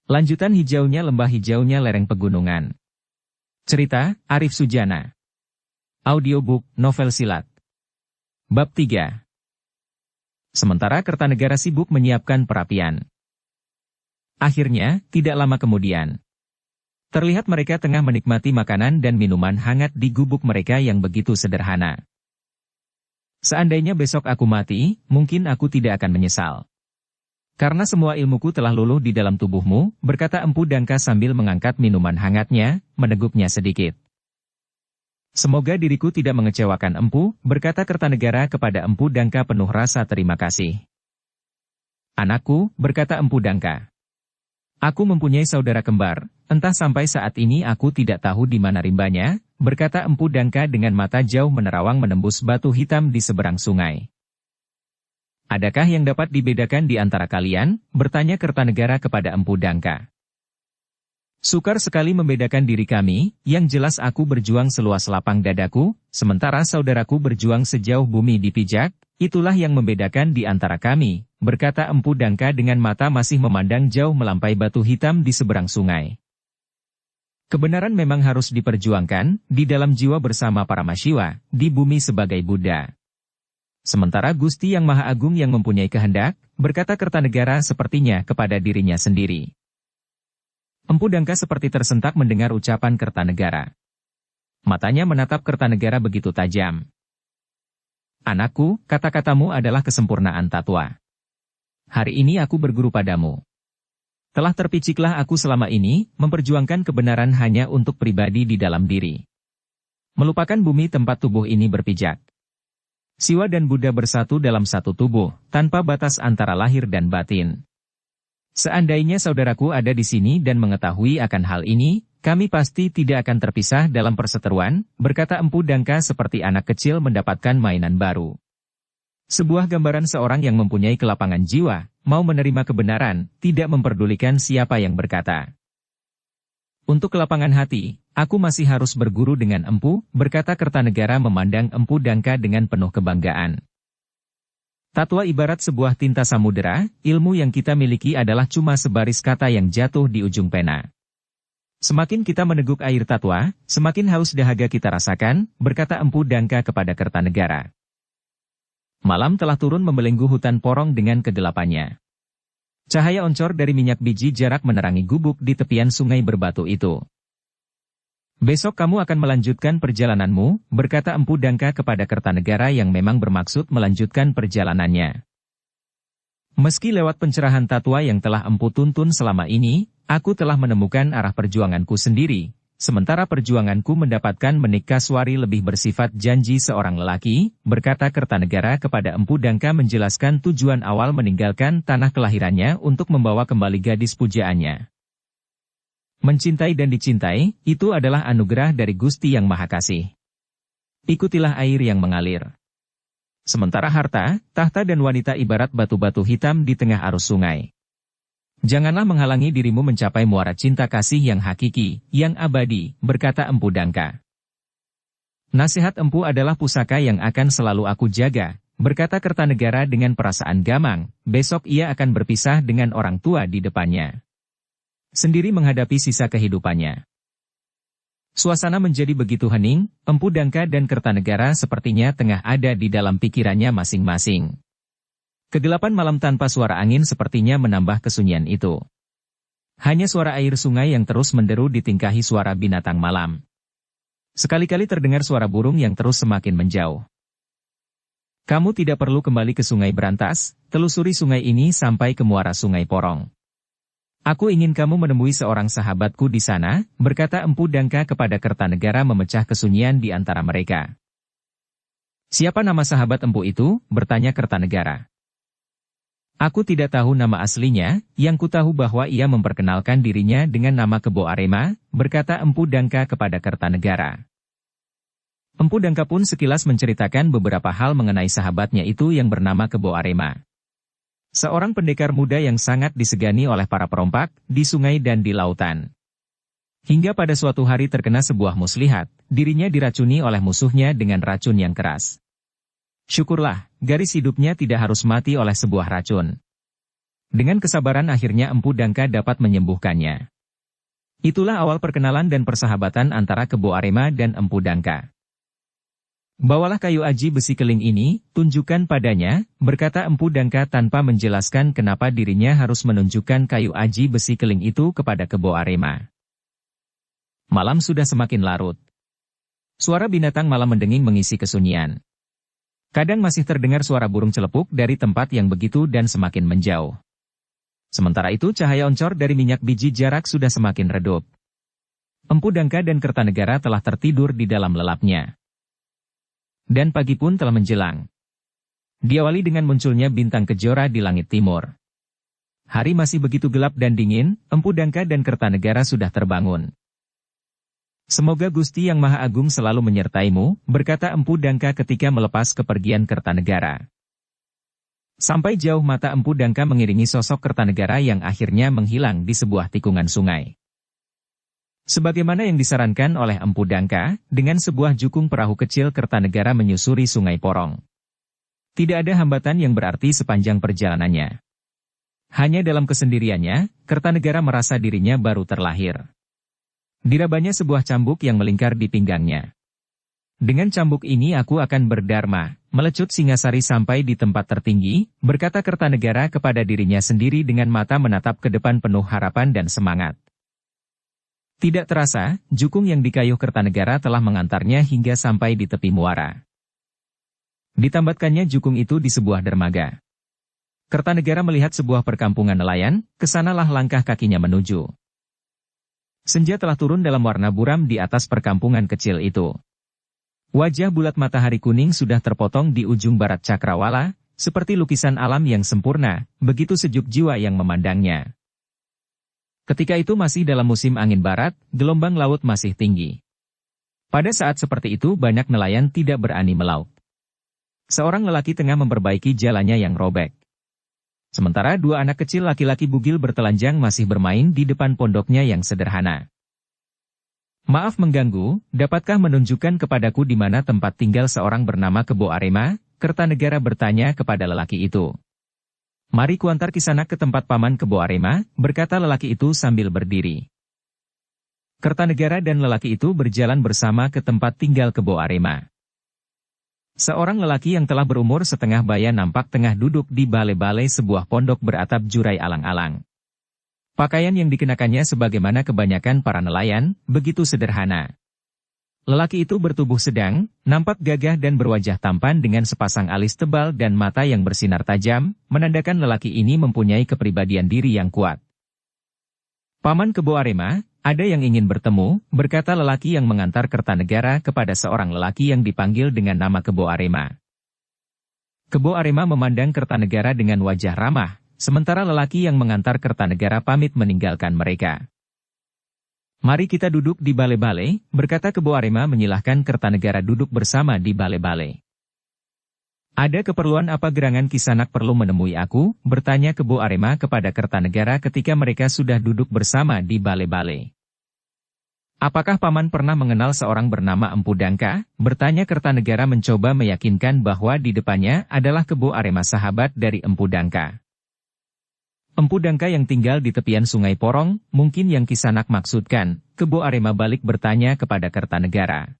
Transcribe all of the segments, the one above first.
Lanjutan hijaunya lembah, hijaunya lereng pegunungan. Cerita, Arif Sujana. Audiobook, novel silat. Bab 3. Sementara Kertanegara sibuk menyiapkan perapian. Akhirnya, tidak lama kemudian, terlihat mereka tengah menikmati makanan dan minuman hangat di gubuk mereka yang begitu sederhana. Seandainya besok aku mati, mungkin aku tidak akan menyesal. Karena semua ilmuku telah luluh di dalam tubuhmu, berkata Empu Dangka sambil mengangkat minuman hangatnya, meneguknya sedikit. Semoga diriku tidak mengecewakan Empu, berkata Kertanegara kepada Empu Dangka penuh rasa terima kasih. Anakku, berkata Empu Dangka. Aku mempunyai saudara kembar, entah sampai saat ini aku tidak tahu di mana rimbanya, berkata Empu Dangka dengan mata jauh menerawang menembus batu hitam di seberang sungai. Adakah yang dapat dibedakan di antara kalian? Bertanya Kertanegara kepada Empu Dangka. Sukar sekali membedakan diri kami, yang jelas aku berjuang seluas lapang dadaku, sementara saudaraku berjuang sejauh bumi dipijak, itulah yang membedakan di antara kami, berkata Empu Dangka dengan mata masih memandang jauh melampai batu hitam di seberang sungai. Kebenaran memang harus diperjuangkan, di dalam jiwa bersama para Mashiwa, di bumi sebagai Buddha. Sementara Gusti Yang Maha Agung yang mempunyai kehendak, berkata Kertanegara sepertinya kepada dirinya sendiri. Empu Dangka seperti tersentak mendengar ucapan Kertanegara. Matanya menatap Kertanegara begitu tajam. Anakku, kata-katamu adalah kesempurnaan tatwa. Hari ini aku berguru padamu. Telah terpiciklah aku selama ini, memperjuangkan kebenaran hanya untuk pribadi di dalam diri. Melupakan bumi tempat tubuh ini berpijak. Siwa dan Buddha bersatu dalam satu tubuh, tanpa batas antara lahir dan batin. Seandainya saudaraku ada di sini dan mengetahui akan hal ini, kami pasti tidak akan terpisah dalam perseteruan, berkata Empu Dangka seperti anak kecil mendapatkan mainan baru. Sebuah gambaran seorang yang mempunyai kelapangan jiwa, mau menerima kebenaran, tidak memperdulikan siapa yang berkata. Untuk kelapangan hati, aku masih harus berguru dengan Empu, berkata Kertanegara memandang Empu Dangka dengan penuh kebanggaan. Tatwa ibarat sebuah tinta samudera, ilmu yang kita miliki adalah cuma sebaris kata yang jatuh di ujung pena. Semakin kita meneguk air tatwa, semakin haus dahaga kita rasakan, berkata Empu Dangka kepada Kertanegara. Malam telah turun membelenggu hutan porong dengan kegelapannya. Cahaya oncor dari minyak biji jarak menerangi gubuk di tepian sungai berbatu itu. Besok kamu akan melanjutkan perjalananmu, berkata Empu Dangka kepada Kertanegara yang memang bermaksud melanjutkan perjalanannya. Meski lewat pencerahan tatwa yang telah Empu tuntun selama ini, aku telah menemukan arah perjuanganku sendiri, sementara perjuanganku mendapatkan menik kaswari lebih bersifat janji seorang lelaki, berkata Kertanegara kepada Empu Dangka menjelaskan tujuan awal meninggalkan tanah kelahirannya untuk membawa kembali gadis pujaannya. Mencintai dan dicintai, itu adalah anugerah dari Gusti Yang Maha Kasih. Ikutilah air yang mengalir. Sementara harta, tahta dan wanita ibarat batu-batu hitam di tengah arus sungai. Janganlah menghalangi dirimu mencapai muara cinta kasih yang hakiki, yang abadi, berkata Empu Dangka. Nasihat Empu adalah pusaka yang akan selalu aku jaga, berkata Kertanegara dengan perasaan gamang, besok ia akan berpisah dengan orang tua di depannya. Sendiri menghadapi sisa kehidupannya. Suasana menjadi begitu hening, Empu Dangka dan Kertanegara sepertinya tengah ada di dalam pikirannya masing-masing. Kegelapan malam tanpa suara angin sepertinya menambah kesunyian itu. Hanya suara air sungai yang terus menderu ditingkahi suara binatang malam. Sekali-kali terdengar suara burung yang terus semakin menjauh. Kamu tidak perlu kembali ke Sungai Berantas, telusuri sungai ini sampai ke muara Sungai Porong. Aku ingin kamu menemui seorang sahabatku di sana, berkata Empu Dangka kepada Kertanegara memecah kesunyian di antara mereka. Siapa nama sahabat Empu itu? Bertanya Kertanegara. Aku tidak tahu nama aslinya, yang ku tahu bahwa ia memperkenalkan dirinya dengan nama Kebo Arema, berkata Empu Dangka kepada Kertanegara. Empu Dangka pun sekilas menceritakan beberapa hal mengenai sahabatnya itu yang bernama Kebo Arema. Seorang pendekar muda yang sangat disegani oleh para perompak, di sungai dan di lautan. Hingga pada suatu hari terkena sebuah muslihat, dirinya diracuni oleh musuhnya dengan racun yang keras. Syukurlah, garis hidupnya tidak harus mati oleh sebuah racun. Dengan kesabaran akhirnya Empu Dangka dapat menyembuhkannya. Itulah awal perkenalan dan persahabatan antara Kebo Arema dan Empu Dangka. "Bawalah kayu aji besi keling ini, tunjukkan padanya," berkata Empu Dangka tanpa menjelaskan kenapa dirinya harus menunjukkan kayu aji besi keling itu kepada Kebo Arema. Malam sudah semakin larut. Suara binatang malam mendenging mengisi kesunyian. Kadang masih terdengar suara burung celepuk dari tempat yang begitu dan semakin menjauh. Sementara itu cahaya oncor dari minyak biji jarak sudah semakin redup. Empu Dangka dan Kertanegara telah tertidur di dalam lelapnya. Dan pagi pun telah menjelang. Diawali dengan munculnya bintang kejora di langit timur. Hari masih begitu gelap dan dingin, Empu Dangka dan Kertanegara sudah terbangun. "Semoga Gusti Yang Maha Agung selalu menyertaimu," berkata Empu Dangka ketika melepas kepergian Kertanegara. Sampai jauh mata Empu Dangka mengiringi sosok Kertanegara yang akhirnya menghilang di sebuah tikungan sungai. Sebagaimana yang disarankan oleh Empu Dangka, dengan sebuah jukung perahu kecil Kertanegara menyusuri Sungai Porong. Tidak ada hambatan yang berarti sepanjang perjalanannya. Hanya dalam kesendiriannya, Kertanegara merasa dirinya baru terlahir. Dirabanya sebuah cambuk yang melingkar di pinggangnya. "Dengan cambuk ini aku akan berdharma, melecut Singasari sampai di tempat tertinggi," berkata Kertanegara kepada dirinya sendiri dengan mata menatap ke depan penuh harapan dan semangat. Tidak terasa, jukung yang dikayuh Kertanegara telah mengantarnya hingga sampai di tepi muara. Ditambatkannya jukung itu di sebuah dermaga. Kertanegara melihat sebuah perkampungan nelayan, kesanalah langkah kakinya menuju. Senja telah turun dalam warna buram di atas perkampungan kecil itu. Wajah bulat matahari kuning sudah terpotong di ujung barat cakrawala, seperti lukisan alam yang sempurna, begitu sejuk jiwa yang memandangnya. Ketika itu masih dalam musim angin barat, gelombang laut masih tinggi. Pada saat seperti itu banyak nelayan tidak berani melaut. Seorang lelaki tengah memperbaiki jalannya yang robek. Sementara dua anak kecil laki-laki bugil bertelanjang masih bermain di depan pondoknya yang sederhana. "Maaf mengganggu, dapatkah menunjukkan kepadaku di mana tempat tinggal seorang bernama Kebo Arema?" Kertanegara bertanya kepada lelaki itu. "Mari kuantar Kisanak ke tempat paman Kebo Arema," berkata lelaki itu sambil berdiri. Kertanegara dan lelaki itu berjalan bersama ke tempat tinggal Kebo Arema. Seorang lelaki yang telah berumur setengah baya nampak tengah duduk di balai-balai sebuah pondok beratap jurai alang-alang. Pakaian yang dikenakannya sebagaimana kebanyakan para nelayan, begitu sederhana. Lelaki itu bertubuh sedang, nampak gagah dan berwajah tampan dengan sepasang alis tebal dan mata yang bersinar tajam, menandakan lelaki ini mempunyai kepribadian diri yang kuat. "Paman Kebo Arema, ada yang ingin bertemu," berkata lelaki yang mengantar Kertanegara kepada seorang lelaki yang dipanggil dengan nama Kebo Arema. Kebo Arema memandang Kertanegara dengan wajah ramah, sementara lelaki yang mengantar Kertanegara pamit meninggalkan mereka. "Mari kita duduk di balai-balai," berkata Kebo Arema menyilahkan Kertanegara duduk bersama di balai-balai. "Ada keperluan apa gerangan Kisanak perlu menemui aku?" bertanya Kebo Arema kepada Kertanegara ketika mereka sudah duduk bersama di balai-balai. "Apakah paman pernah mengenal seorang bernama Empu Dangka?" bertanya Kertanegara mencoba meyakinkan bahwa di depannya adalah Kebo Arema sahabat dari Empu Dangka. "Empu Dangka yang tinggal di tepian Sungai Porong, mungkin yang Kisanak maksudkan," Kebo Arema balik bertanya kepada Kertanegara.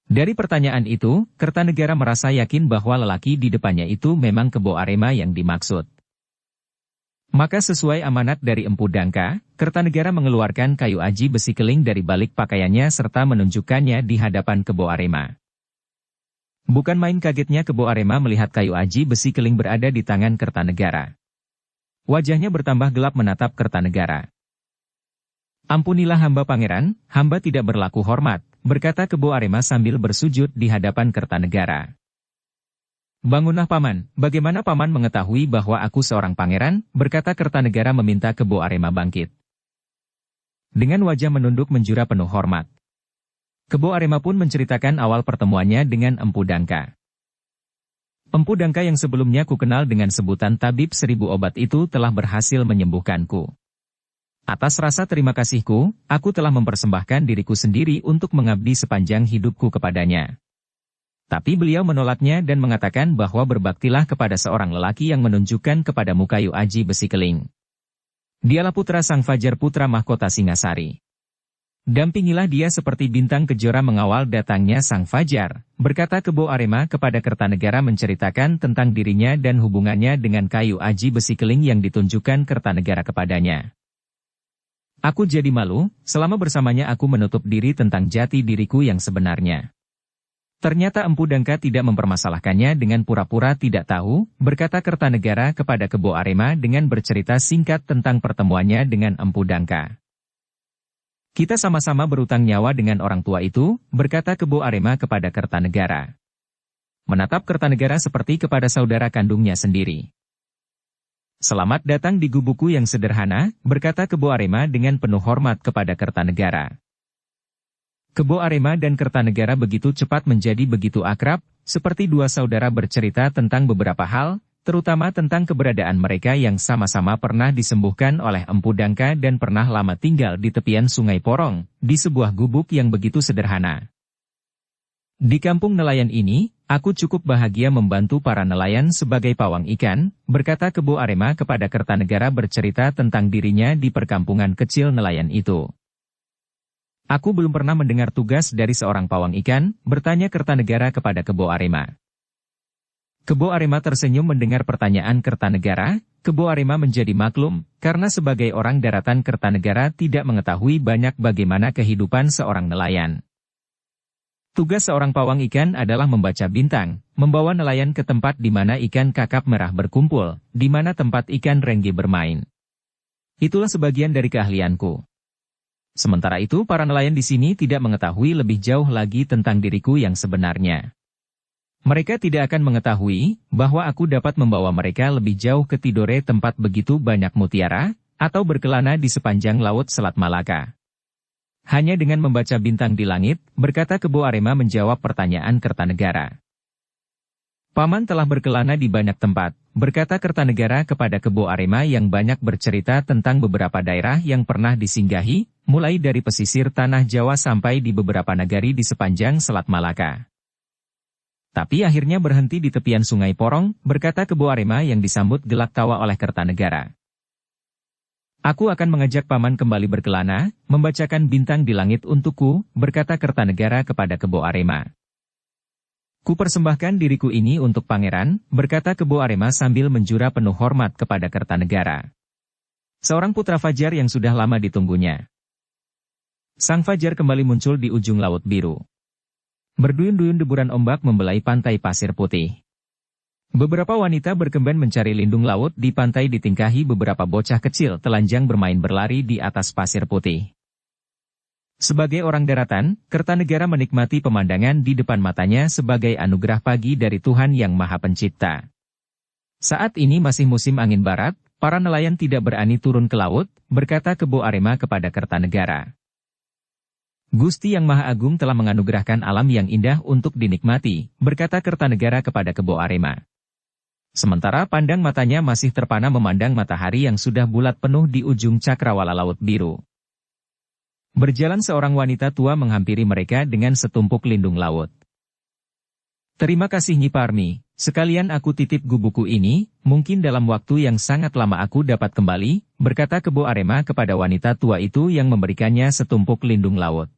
Dari pertanyaan itu, Kertanegara merasa yakin bahwa lelaki di depannya itu memang Kebo Arema yang dimaksud. Maka sesuai amanat dari Empu Dangka, Kertanegara mengeluarkan kayu aji besi keling dari balik pakaiannya serta menunjukkannya di hadapan Kebo Arema. Bukan main kagetnya Kebo Arema melihat kayu aji besi keling berada di tangan Kertanegara. Wajahnya bertambah gelap menatap Kertanegara. "Ampunilah hamba pangeran, hamba tidak berlaku hormat," berkata Kebo Arema sambil bersujud di hadapan Kertanegara. "Bangunlah paman, bagaimana paman mengetahui bahwa aku seorang pangeran?" berkata Kertanegara meminta Kebo Arema bangkit. Dengan wajah menunduk menjura penuh hormat. Kebo Arema pun menceritakan awal pertemuannya dengan Empu Dangka. "Empu Dangka yang sebelumnya ku kenal dengan sebutan tabib 1000 obat itu telah berhasil menyembuhkanku. Atas rasa terima kasihku, aku telah mempersembahkan diriku sendiri untuk mengabdi sepanjang hidupku kepadanya. Tapi beliau menolaknya dan mengatakan bahwa berbaktilah kepada seorang lelaki yang menunjukkan kepadamu kayu aji besi keling. Dialah putra Sang Fajar putra mahkota Singasari. Dampingilah dia seperti bintang kejora mengawal datangnya Sang Fajar, berkata Kebo Arema kepada Kertanegara menceritakan tentang dirinya dan hubungannya dengan kayu aji besi keling yang ditunjukkan Kertanegara kepadanya. Aku jadi malu, selama bersamanya aku menutup diri tentang jati diriku yang sebenarnya. Ternyata Empu Dangka tidak mempermasalahkannya dengan pura-pura tidak tahu, berkata Kertanegara kepada Kebo Arema dengan bercerita singkat tentang pertemuannya dengan Empu Dangka. Kita sama-sama berutang nyawa dengan orang tua itu, berkata Kebo Arema kepada Kertanegara. Menatap Kertanegara seperti kepada saudara kandungnya sendiri. Selamat datang di gubuku yang sederhana, berkata Kebo Arema dengan penuh hormat kepada Kertanegara. Kebo Arema dan Kertanegara begitu cepat menjadi begitu akrab, seperti dua saudara bercerita tentang beberapa hal, terutama tentang keberadaan mereka yang sama-sama pernah disembuhkan oleh Empu Dangka dan pernah lama tinggal di tepian Sungai Porong, di sebuah gubuk yang begitu sederhana. Di kampung nelayan ini, aku cukup bahagia membantu para nelayan sebagai pawang ikan, berkata Kebo Arema kepada Kertanegara bercerita tentang dirinya di perkampungan kecil nelayan itu. Aku belum pernah mendengar tugas dari seorang pawang ikan, bertanya Kertanegara kepada Kebo Arema. Kebo Arema tersenyum mendengar pertanyaan Kertanegara. Kebo Arema menjadi maklum, karena sebagai orang daratan Kertanegara tidak mengetahui banyak bagaimana kehidupan seorang nelayan. Tugas seorang pawang ikan adalah membaca bintang, membawa nelayan ke tempat di mana ikan kakap merah berkumpul, di mana tempat ikan rengge bermain. Itulah sebagian dari keahlianku. Sementara itu para nelayan di sini tidak mengetahui lebih jauh lagi tentang diriku yang sebenarnya. Mereka tidak akan mengetahui bahwa aku dapat membawa mereka lebih jauh ke Tidore tempat begitu banyak mutiara, atau berkelana di sepanjang laut Selat Malaka. Hanya dengan membaca bintang di langit, berkata Kebo Arema menjawab pertanyaan Kertanegara. Paman telah berkelana di banyak tempat, berkata Kertanegara kepada Kebo Arema yang banyak bercerita tentang beberapa daerah yang pernah disinggahi, mulai dari pesisir tanah Jawa sampai di beberapa nagari di sepanjang Selat Malaka. Tapi akhirnya berhenti di tepian Sungai Porong, berkata Kebo Arema yang disambut gelak tawa oleh Kertanegara. Aku akan mengajak paman kembali berkelana, membacakan bintang di langit untukku, berkata Kertanegara kepada Kebo Arema. Kupersembahkan diriku ini untuk pangeran, berkata Kebo Arema sambil menjura penuh hormat kepada Kertanegara. Seorang putra fajar yang sudah lama ditunggunya. Sang Fajar kembali muncul di ujung Laut Biru. Berduyun-duyun deburan ombak membelai pantai pasir putih. Beberapa wanita berkemben mencari lindung laut di pantai ditingkahi beberapa bocah kecil telanjang bermain berlari di atas pasir putih. Sebagai orang daratan, Kertanegara menikmati pemandangan di depan matanya sebagai anugerah pagi dari Tuhan Yang Maha Pencipta. Saat ini masih musim angin barat, para nelayan tidak berani turun ke laut, berkata Kebo Arema kepada Kertanegara. Gusti Yang Maha Agung telah menganugerahkan alam yang indah untuk dinikmati, berkata Kertanegara kepada Kebo Arema. Sementara pandang matanya masih terpana memandang matahari yang sudah bulat penuh di ujung cakrawala Laut Biru. Berjalan seorang wanita tua menghampiri mereka dengan setumpuk lindung laut. Terima kasih Nyi Parmi, sekalian aku titip gubuku ini, mungkin dalam waktu yang sangat lama aku dapat kembali, berkata Kebo Arema kepada wanita tua itu yang memberikannya setumpuk lindung laut.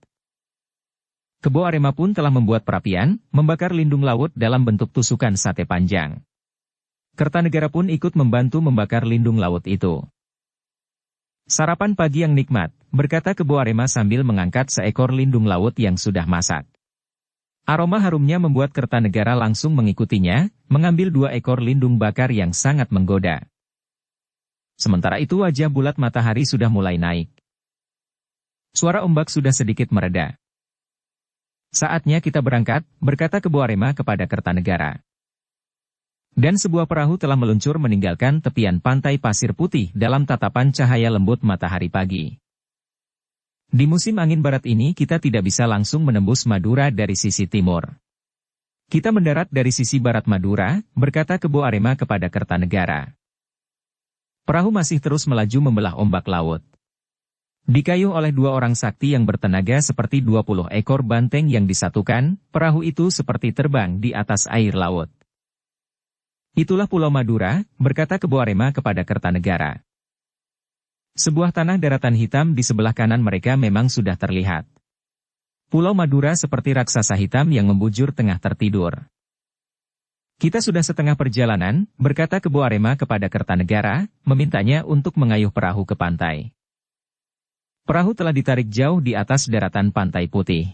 Kebo Arema pun telah membuat perapian, membakar lindung laut dalam bentuk tusukan sate panjang. Kertanegara pun ikut membantu membakar lindung laut itu. Sarapan pagi yang nikmat, berkata Kebo Arema sambil mengangkat seekor lindung laut yang sudah masak. Aroma harumnya membuat Kertanegara langsung mengikutinya, mengambil 2 ekor lindung bakar yang sangat menggoda. Sementara itu wajah bulat matahari sudah mulai naik. Suara ombak sudah sedikit mereda. Saatnya kita berangkat, berkata Kebo Arema kepada Kertanegara. Dan sebuah perahu telah meluncur meninggalkan tepian pantai pasir putih dalam tatapan cahaya lembut matahari pagi. Di musim angin barat ini kita tidak bisa langsung menembus Madura dari sisi timur. Kita mendarat dari sisi barat Madura, berkata Kebo Arema kepada Kertanegara. Perahu masih terus melaju membelah ombak laut. Dikayuh oleh dua orang sakti yang bertenaga seperti 20 ekor banteng yang disatukan, perahu itu seperti terbang di atas air laut. Itulah Pulau Madura, berkata Kebo Arema kepada Kertanegara. Sebuah tanah daratan hitam di sebelah kanan mereka memang sudah terlihat. Pulau Madura seperti raksasa hitam yang membujur tengah tertidur. Kita sudah setengah perjalanan, berkata Kebo Arema kepada Kertanegara, memintanya untuk mengayuh perahu ke pantai. Perahu telah ditarik jauh di atas daratan pantai putih.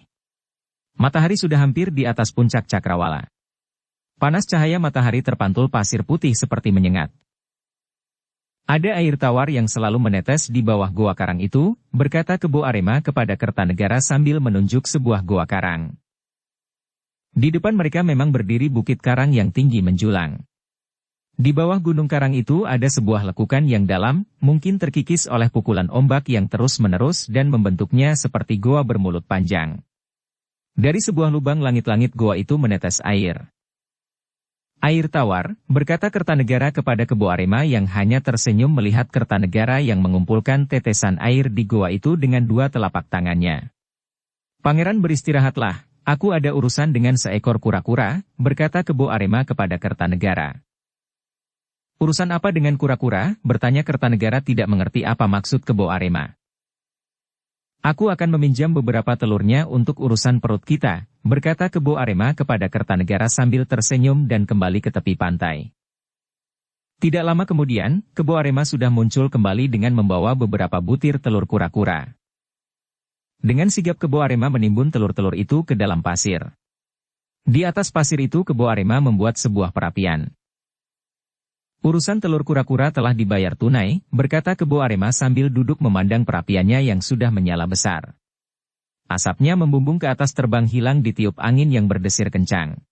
Matahari sudah hampir di atas puncak cakrawala. Panas cahaya matahari terpantul pasir putih seperti menyengat. Ada air tawar yang selalu menetes di bawah goa karang itu, berkata Kebo Arema kepada Kertanegara sambil menunjuk sebuah goa karang. Di depan mereka memang berdiri bukit karang yang tinggi menjulang. Di bawah gunung karang itu ada sebuah lekukan yang dalam, mungkin terkikis oleh pukulan ombak yang terus-menerus dan membentuknya seperti goa bermulut panjang. Dari sebuah lubang langit-langit goa itu menetes air. Air tawar, berkata Kertanegara kepada Kebo Arema yang hanya tersenyum melihat Kertanegara yang mengumpulkan tetesan air di goa itu dengan dua telapak tangannya. Pangeran beristirahatlah, aku ada urusan dengan seekor kura-kura, berkata Kebo Arema kepada Kertanegara. Urusan apa dengan kura-kura? Bertanya Kertanegara tidak mengerti apa maksud Kebo Arema. Aku akan meminjam beberapa telurnya untuk urusan perut kita, berkata Kebo Arema kepada Kertanegara sambil tersenyum dan kembali ke tepi pantai. Tidak lama kemudian, Kebo Arema sudah muncul kembali dengan membawa beberapa butir telur kura-kura. Dengan sigap Kebo Arema menimbun telur-telur itu ke dalam pasir. Di atas pasir itu Kebo Arema membuat sebuah perapian. Urusan telur kura-kura telah dibayar tunai, berkata Kebo Arema sambil duduk memandang perapiannya yang sudah menyala besar. Asapnya membumbung ke atas terbang hilang ditiup angin yang berdesir kencang.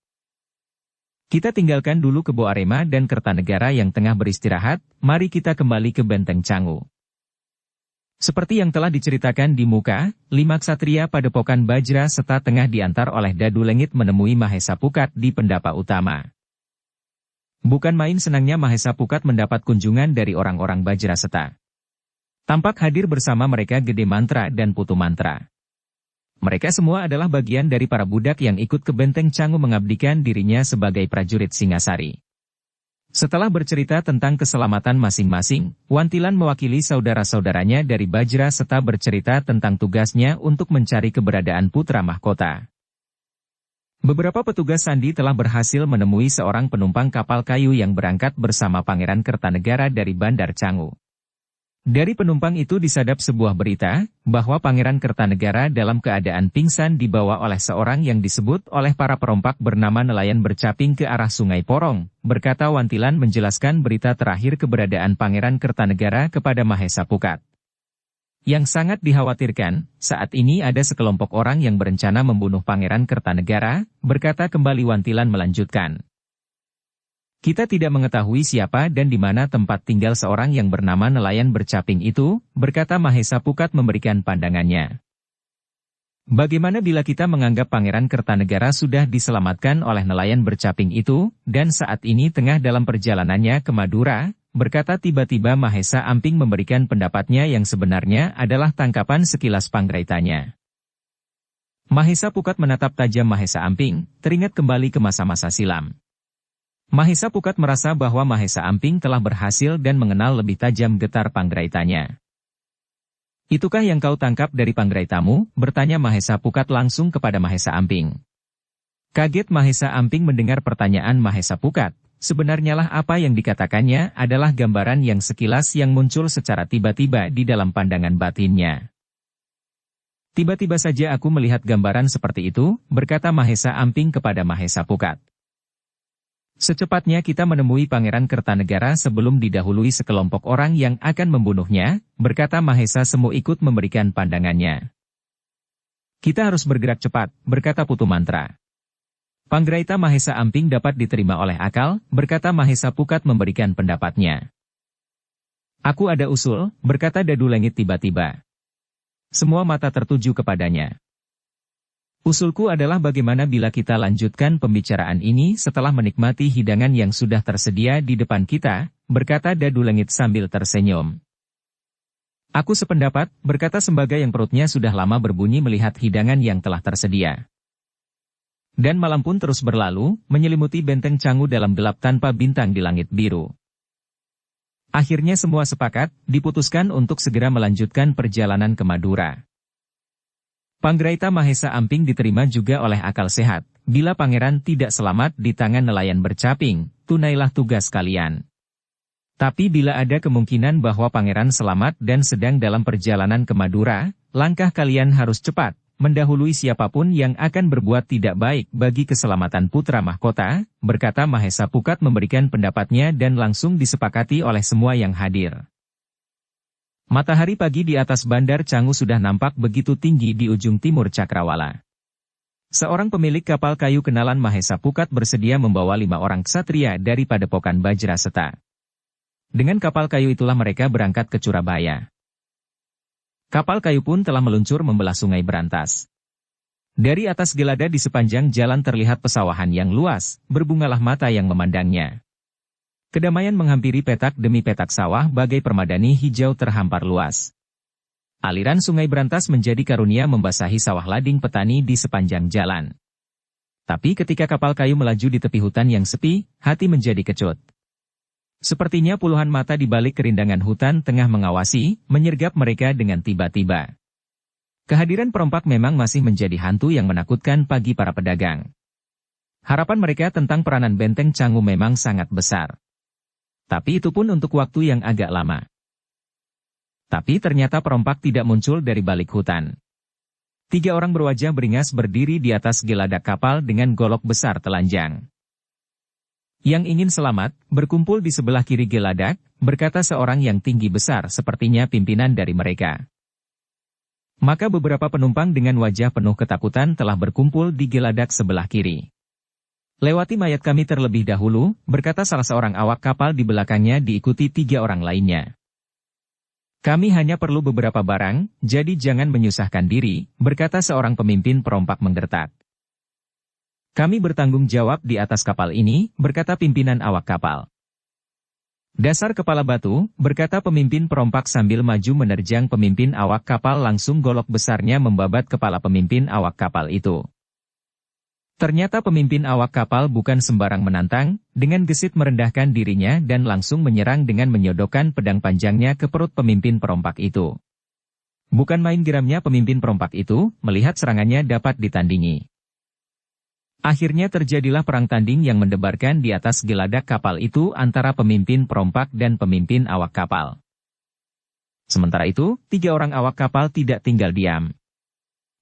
Kita tinggalkan dulu Kebo Arema dan Kertanegara yang tengah beristirahat, mari kita kembali ke Benteng Canggu. Seperti yang telah diceritakan di muka, 5 ksatria padepokan Bajra Seta tengah diantar oleh Dadu Lengit menemui Mahesa Pukat di pendapa utama. Bukan main senangnya Mahesa Pukat mendapat kunjungan dari orang-orang Bajra Seta. Tampak hadir bersama mereka Gede Mantra dan Putu Mantra. Mereka semua adalah bagian dari para budak yang ikut ke Benteng Canggu mengabdikan dirinya sebagai prajurit Singasari. Setelah bercerita tentang keselamatan masing-masing, Wantilan mewakili saudara-saudaranya dari Bajra Seta bercerita tentang tugasnya untuk mencari keberadaan putra mahkota. Beberapa petugas sandi telah berhasil menemui seorang penumpang kapal kayu yang berangkat bersama Pangeran Kertanegara dari Bandar Canggu. Dari penumpang itu disadap sebuah berita, bahwa Pangeran Kertanegara dalam keadaan pingsan dibawa oleh seorang yang disebut oleh para perompak bernama nelayan bercaping ke arah Sungai Porong, berkata Wantilan menjelaskan berita terakhir keberadaan Pangeran Kertanegara kepada Mahesa Pukat. Yang sangat dikhawatirkan, saat ini ada sekelompok orang yang berencana membunuh Pangeran Kertanegara, berkata kembali Wantilan melanjutkan. Kita tidak mengetahui siapa dan di mana tempat tinggal seorang yang bernama nelayan bercaping itu, berkata Mahesa Pukat memberikan pandangannya. Bagaimana bila kita menganggap Pangeran Kertanegara sudah diselamatkan oleh nelayan bercaping itu, dan saat ini tengah dalam perjalanannya ke Madura? Berkata tiba-tiba Mahesa Amping memberikan pendapatnya yang sebenarnya adalah tangkapan sekilas Panggraitanya. Mahesa Pukat menatap tajam Mahesa Amping, teringat kembali ke masa-masa silam. Mahesa Pukat merasa bahwa Mahesa Amping telah berhasil dan mengenal lebih tajam getar Panggraitanya. Itukah yang kau tangkap dari Panggraitamu? Bertanya Mahesa Pukat langsung kepada Mahesa Amping. Kaget Mahesa Amping mendengar pertanyaan Mahesa Pukat. Sebenarnya lah apa yang dikatakannya adalah gambaran yang sekilas yang muncul secara tiba-tiba di dalam pandangan batinnya. Tiba-tiba saja aku melihat gambaran seperti itu, berkata Mahesa Amping kepada Mahesa Pukat. Secepatnya kita menemui Pangeran Kertanegara sebelum didahului sekelompok orang yang akan membunuhnya, berkata Mahesa Semu ikut memberikan pandangannya. Kita harus bergerak cepat, berkata Putu Mantra. Panggraita Mahesa Amping dapat diterima oleh akal, berkata Mahesa Pukat memberikan pendapatnya. Aku ada usul, berkata Dadu Lengit tiba-tiba. Semua mata tertuju kepadanya. Usulku adalah bagaimana bila kita lanjutkan pembicaraan ini setelah menikmati hidangan yang sudah tersedia di depan kita, berkata Dadu Lengit sambil tersenyum. Aku sependapat, berkata Sembaga yang perutnya sudah lama berbunyi melihat hidangan yang telah tersedia. Dan malam pun terus berlalu, menyelimuti benteng Canggu dalam gelap tanpa bintang di langit biru. Akhirnya semua sepakat, diputuskan untuk segera melanjutkan perjalanan ke Madura. Panggraita Mahesa Amping diterima juga oleh akal sehat. Bila pangeran tidak selamat di tangan nelayan bercaping, tunailah tugas kalian. Tapi bila ada kemungkinan bahwa pangeran selamat dan sedang dalam perjalanan ke Madura, langkah kalian harus cepat, mendahului siapapun yang akan berbuat tidak baik bagi keselamatan putra mahkota, berkata Mahesa Pukat memberikan pendapatnya dan langsung disepakati oleh semua yang hadir. Matahari pagi di atas bandar Canggu sudah nampak begitu tinggi di ujung timur Cakrawala. Seorang pemilik kapal kayu kenalan Mahesa Pukat bersedia membawa 5 orang ksatria dari Padepokan Bajraseta. Dengan kapal kayu itulah mereka berangkat ke Surabaya. Kapal kayu pun telah meluncur membelah Sungai Berantas. Dari atas gelada di sepanjang jalan terlihat pesawahan yang luas, berbungalah mata yang memandangnya. Kedamaian menghampiri petak demi petak sawah bagai permadani hijau terhampar luas. Aliran Sungai Berantas menjadi karunia membasahi sawah lading petani di sepanjang jalan. Tapi ketika kapal kayu melaju di tepi hutan yang sepi, hati menjadi kecut. Sepertinya puluhan mata di balik kerindangan hutan tengah mengawasi, menyergap mereka dengan tiba-tiba. Kehadiran perompak memang masih menjadi hantu yang menakutkan bagi para pedagang. Harapan mereka tentang peranan benteng Canggu memang sangat besar. Tapi itu pun untuk waktu yang agak lama. Tapi ternyata perompak tidak muncul dari balik hutan. 3 orang berwajah beringas berdiri di atas geladak kapal dengan golok besar telanjang. Yang ingin selamat, berkumpul di sebelah kiri geladak, berkata seorang yang tinggi besar sepertinya pimpinan dari mereka. Maka beberapa penumpang dengan wajah penuh ketakutan telah berkumpul di geladak sebelah kiri. Lewati mayat kami terlebih dahulu, berkata salah seorang awak kapal di belakangnya diikuti 3 orang lainnya. Kami hanya perlu beberapa barang, jadi jangan menyusahkan diri, berkata seorang pemimpin perompak menggertak. Kami bertanggung jawab di atas kapal ini, berkata pimpinan awak kapal. Dasar kepala batu, berkata pemimpin perompak sambil maju menerjang pemimpin awak kapal langsung golok besarnya membabat kepala pemimpin awak kapal itu. Ternyata pemimpin awak kapal bukan sembarang menantang, dengan gesit merendahkan dirinya dan langsung menyerang dengan menyodokkan pedang panjangnya ke perut pemimpin perompak itu. Bukan main geramnya pemimpin perompak itu, melihat serangannya dapat ditandingi. Akhirnya terjadilah perang tanding yang mendebarkan di atas geladak kapal itu antara pemimpin perompak dan pemimpin awak kapal. Sementara itu, 3 orang awak kapal tidak tinggal diam.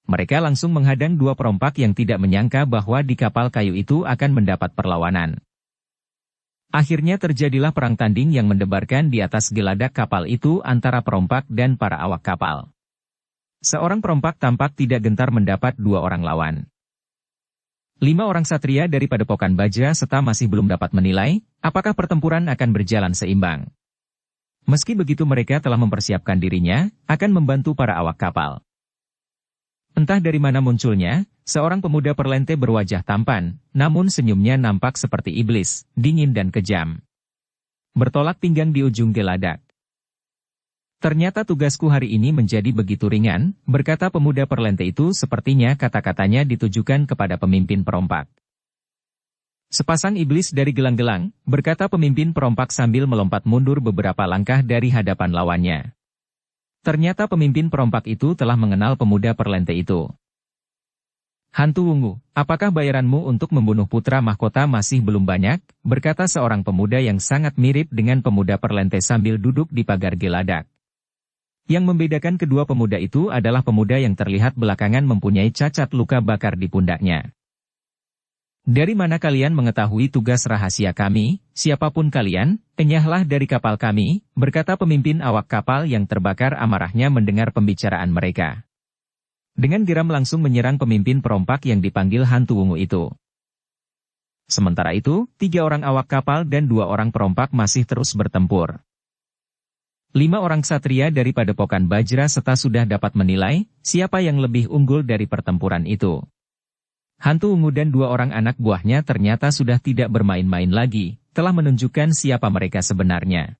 Mereka langsung menghadang 2 perompak yang tidak menyangka bahwa di kapal kayu itu akan mendapat perlawanan. Akhirnya terjadilah perang tanding yang mendebarkan di atas geladak kapal itu antara perompak dan para awak kapal. Seorang perompak tampak tidak gentar mendapat 2 orang lawan. 5 orang satria dari Padepokan Bajraseta masih belum dapat menilai, apakah pertempuran akan berjalan seimbang. Meski begitu mereka telah mempersiapkan dirinya, akan membantu para awak kapal. Entah dari mana munculnya, seorang pemuda perlente berwajah tampan, namun senyumnya nampak seperti iblis, dingin dan kejam. Bertolak pinggang di ujung geladak. Ternyata tugasku hari ini menjadi begitu ringan, berkata pemuda perlente itu sepertinya kata-katanya ditujukan kepada pemimpin perompak. Sepasang iblis dari gelang-gelang, berkata pemimpin perompak sambil melompat mundur beberapa langkah dari hadapan lawannya. Ternyata pemimpin perompak itu telah mengenal pemuda perlente itu. Hantu Wungu, apakah bayaranmu untuk membunuh putra mahkota masih belum banyak? Berkata seorang pemuda yang sangat mirip dengan pemuda perlente sambil duduk di pagar geladak. Yang membedakan kedua pemuda itu adalah pemuda yang terlihat belakangan mempunyai cacat luka bakar di pundaknya. Dari mana kalian mengetahui tugas rahasia kami, siapapun kalian, enyahlah dari kapal kami, berkata pemimpin awak kapal yang terbakar amarahnya mendengar pembicaraan mereka. Dengan geram langsung menyerang pemimpin perompak yang dipanggil hantu wungu itu. Sementara itu, 3 orang awak kapal dan 2 orang perompak masih terus bertempur. 5 orang ksatria dari Padepokan Bajraseta sudah dapat menilai, siapa yang lebih unggul dari pertempuran itu. Hantu ungu dan 2 orang anak buahnya ternyata sudah tidak bermain-main lagi, telah menunjukkan siapa mereka sebenarnya.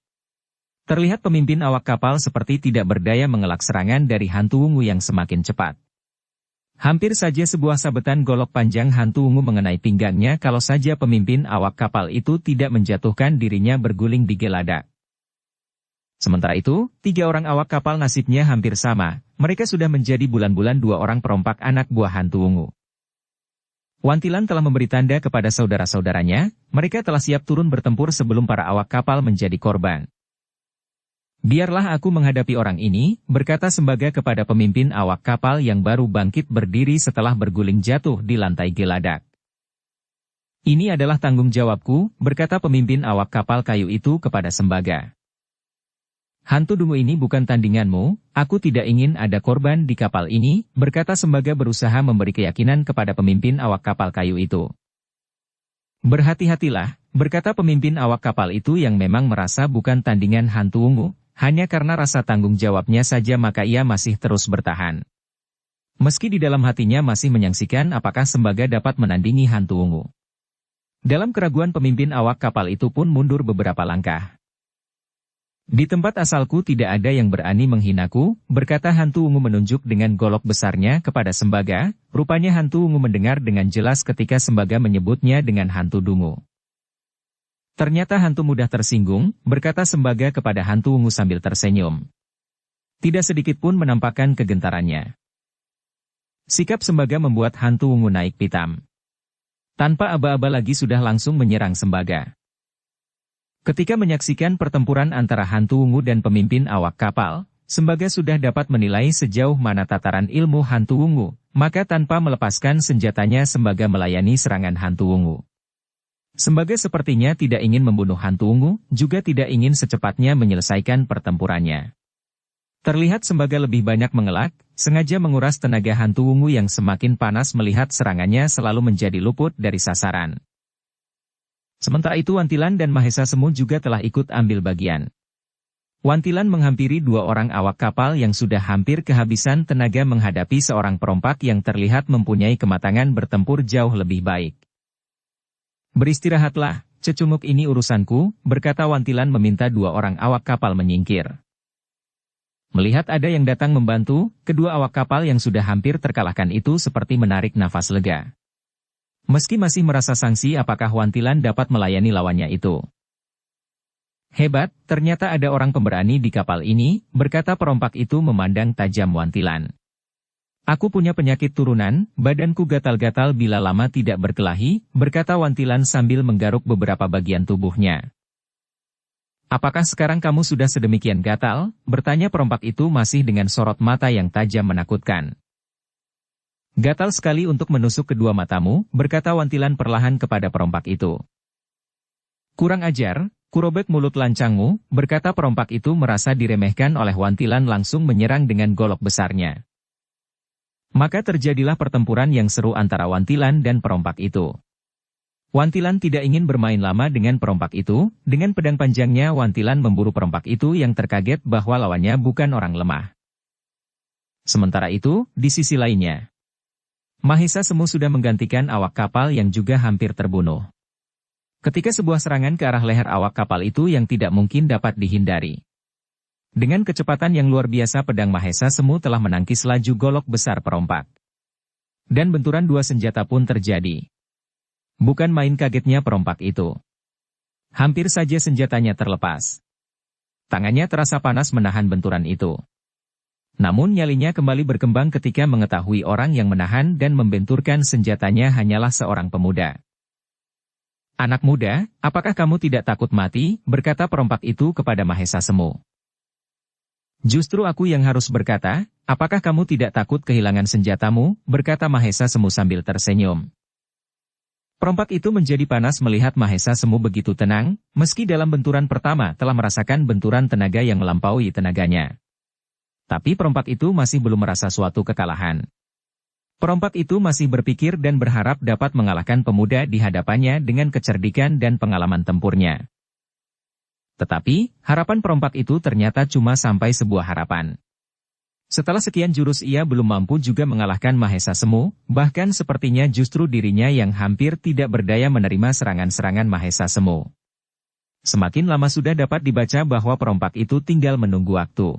Terlihat pemimpin awak kapal seperti tidak berdaya mengelak serangan dari hantu ungu yang semakin cepat. Hampir saja sebuah sabetan golok panjang hantu ungu mengenai pinggangnya kalau saja pemimpin awak kapal itu tidak menjatuhkan dirinya berguling di geladak. Sementara itu, 3 orang awak kapal nasibnya hampir sama, mereka sudah menjadi bulan-bulan 2 orang perompak anak buah hantu ungu. Wantilan telah memberi tanda kepada saudara-saudaranya, mereka telah siap turun bertempur sebelum para awak kapal menjadi korban. Biarlah aku menghadapi orang ini, berkata Sembaga kepada pemimpin awak kapal yang baru bangkit berdiri setelah berguling jatuh di lantai geladak. Ini adalah tanggung jawabku, berkata pemimpin awak kapal kayu itu kepada Sembaga. Hantu dungu ini bukan tandinganmu, aku tidak ingin ada korban di kapal ini, berkata Sembaga berusaha memberi keyakinan kepada pemimpin awak kapal kayu itu. Berhati-hatilah, berkata pemimpin awak kapal itu yang memang merasa bukan tandingan hantu ungu. Hanya karena rasa tanggung jawabnya saja maka ia masih terus bertahan. Meski di dalam hatinya masih menyaksikan apakah Sembaga dapat menandingi hantu ungu. Dalam keraguan pemimpin awak kapal itu pun mundur beberapa langkah. Di tempat asalku tidak ada yang berani menghinaku, berkata hantu ungu menunjuk dengan golok besarnya kepada Sembaga, rupanya hantu ungu mendengar dengan jelas ketika Sembaga menyebutnya dengan hantu dungu. Ternyata hantu mudah tersinggung, berkata Sembaga kepada hantu ungu sambil tersenyum. Tidak sedikit pun menampakkan kegentarannya. Sikap Sembaga membuat hantu ungu naik pitam. Tanpa aba-aba lagi sudah langsung menyerang Sembaga. Ketika menyaksikan pertempuran antara hantu ungu dan pemimpin awak kapal, Sembaga sudah dapat menilai sejauh mana tataran ilmu hantu ungu, maka tanpa melepaskan senjatanya Sembaga melayani serangan hantu ungu. Sembaga sepertinya tidak ingin membunuh hantu ungu, juga tidak ingin secepatnya menyelesaikan pertempurannya. Terlihat Sembaga lebih banyak mengelak, sengaja menguras tenaga hantu ungu yang semakin panas melihat serangannya selalu menjadi luput dari sasaran. Sementara itu Wantilan dan Mahesa Semu juga telah ikut ambil bagian. Wantilan menghampiri 2 orang awak kapal yang sudah hampir kehabisan tenaga menghadapi seorang perompak yang terlihat mempunyai kematangan bertempur jauh lebih baik. Beristirahatlah, cecunguk ini urusanku, berkata Wantilan meminta 2 orang awak kapal menyingkir. Melihat ada yang datang membantu, kedua awak kapal yang sudah hampir terkalahkan itu seperti menarik nafas lega. Meski masih merasa sangsi apakah Wantilan dapat melayani lawannya itu. Hebat, ternyata ada orang pemberani di kapal ini, berkata perompak itu memandang tajam Wantilan. Aku punya penyakit turunan, badanku gatal-gatal bila lama tidak berkelahi, berkata Wantilan sambil menggaruk beberapa bagian tubuhnya. Apakah sekarang kamu sudah sedemikian gatal? Bertanya perompak itu masih dengan sorot mata yang tajam menakutkan. Gatal sekali untuk menusuk kedua matamu, berkata Wantilan perlahan kepada perompak itu. Kurang ajar, kurobek mulut lancangmu, berkata perompak itu merasa diremehkan oleh Wantilan langsung menyerang dengan golok besarnya. Maka terjadilah pertempuran yang seru antara Wantilan dan perompak itu. Wantilan tidak ingin bermain lama dengan perompak itu, dengan pedang panjangnya Wantilan memburu perompak itu yang terkaget bahwa lawannya bukan orang lemah. Sementara itu, di sisi lainnya, Mahesa Semu sudah menggantikan awak kapal yang juga hampir terbunuh. Ketika sebuah serangan ke arah leher awak kapal itu yang tidak mungkin dapat dihindari. Dengan kecepatan yang luar biasa pedang Mahesa Semu telah menangkis laju golok besar perompak. Dan benturan 2 senjata pun terjadi. Bukan main kagetnya perompak itu. Hampir saja senjatanya terlepas. Tangannya terasa panas menahan benturan itu. Namun nyalinya kembali berkembang ketika mengetahui orang yang menahan dan membenturkan senjatanya hanyalah seorang pemuda. Anak muda, apakah kamu tidak takut mati? Berkata perompak itu kepada Mahesa Semu. Justru aku yang harus berkata, apakah kamu tidak takut kehilangan senjatamu? Berkata Mahesa Semu sambil tersenyum. Perompak itu menjadi panas melihat Mahesa Semu begitu tenang, meski dalam benturan pertama telah merasakan benturan tenaga yang melampaui tenaganya. Tapi perompak itu masih belum merasa suatu kekalahan. Perompak itu masih berpikir dan berharap dapat mengalahkan pemuda di hadapannya dengan kecerdikan dan pengalaman tempurnya. Tetapi, harapan perompak itu ternyata cuma sampai sebuah harapan. Setelah sekian jurus ia belum mampu juga mengalahkan Mahesa Semu, bahkan sepertinya justru dirinya yang hampir tidak berdaya menerima serangan-serangan Mahesa Semu. Semakin lama sudah dapat dibaca bahwa perompak itu tinggal menunggu waktu.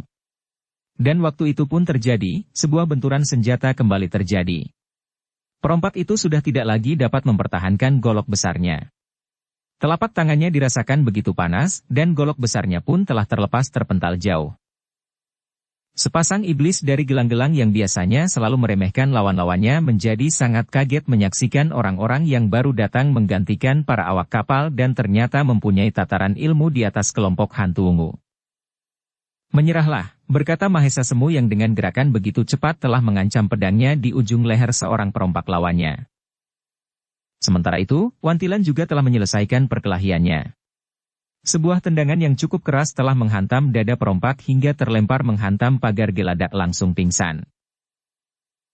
Dan waktu itu pun terjadi, sebuah benturan senjata kembali terjadi. Perompak itu sudah tidak lagi dapat mempertahankan golok besarnya. Telapak tangannya dirasakan begitu panas, dan golok besarnya pun telah terlepas terpental jauh. Sepasang iblis dari gelang-gelang yang biasanya selalu meremehkan lawan-lawannya menjadi sangat kaget menyaksikan orang-orang yang baru datang menggantikan para awak kapal dan ternyata mempunyai tataran ilmu di atas kelompok hantu ungu. "Menyerahlah," berkata Mahesa Semu yang dengan gerakan begitu cepat telah mengancam pedangnya di ujung leher seorang perompak lawannya. Sementara itu, Wantilan juga telah menyelesaikan perkelahiannya. Sebuah tendangan yang cukup keras telah menghantam dada perompak hingga terlempar menghantam pagar geladak langsung pingsan.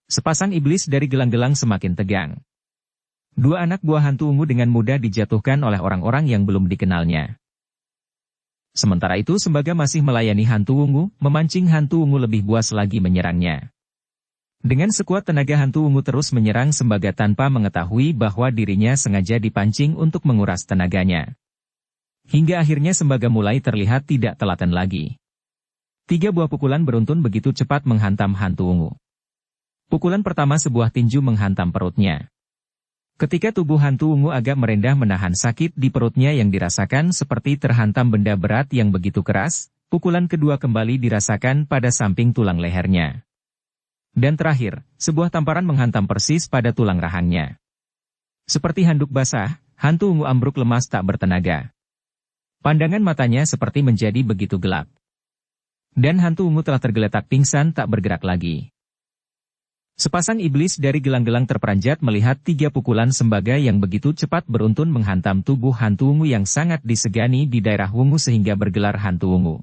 Sepasang iblis dari gelang-gelang semakin tegang. Dua anak buah hantu ungu dengan mudah dijatuhkan oleh orang-orang yang belum dikenalnya. Sementara itu Sembaga masih melayani hantu ungu, memancing hantu ungu lebih buas lagi menyerangnya. Dengan sekuat tenaga hantu ungu terus menyerang Sembaga tanpa mengetahui bahwa dirinya sengaja dipancing untuk menguras tenaganya. Hingga akhirnya Sembaga mulai terlihat tidak telaten lagi. 3 buah pukulan beruntun begitu cepat menghantam hantu ungu. Pukulan pertama sebuah tinju menghantam perutnya. Ketika tubuh hantu ungu agak merendah menahan sakit di perutnya yang dirasakan seperti terhantam benda berat yang begitu keras, pukulan kedua kembali dirasakan pada samping tulang lehernya. Dan terakhir, sebuah tamparan menghantam persis pada tulang rahangnya. Seperti handuk basah, hantu ungu ambruk lemas tak bertenaga. Pandangan matanya seperti menjadi begitu gelap. Dan hantu ungu telah tergeletak pingsan tak bergerak lagi. Sepasang iblis dari gelang-gelang terperanjat melihat 3 pukulan Sembaga yang begitu cepat beruntun menghantam tubuh hantu ungu yang sangat disegani di daerah ungu sehingga bergelar hantu ungu.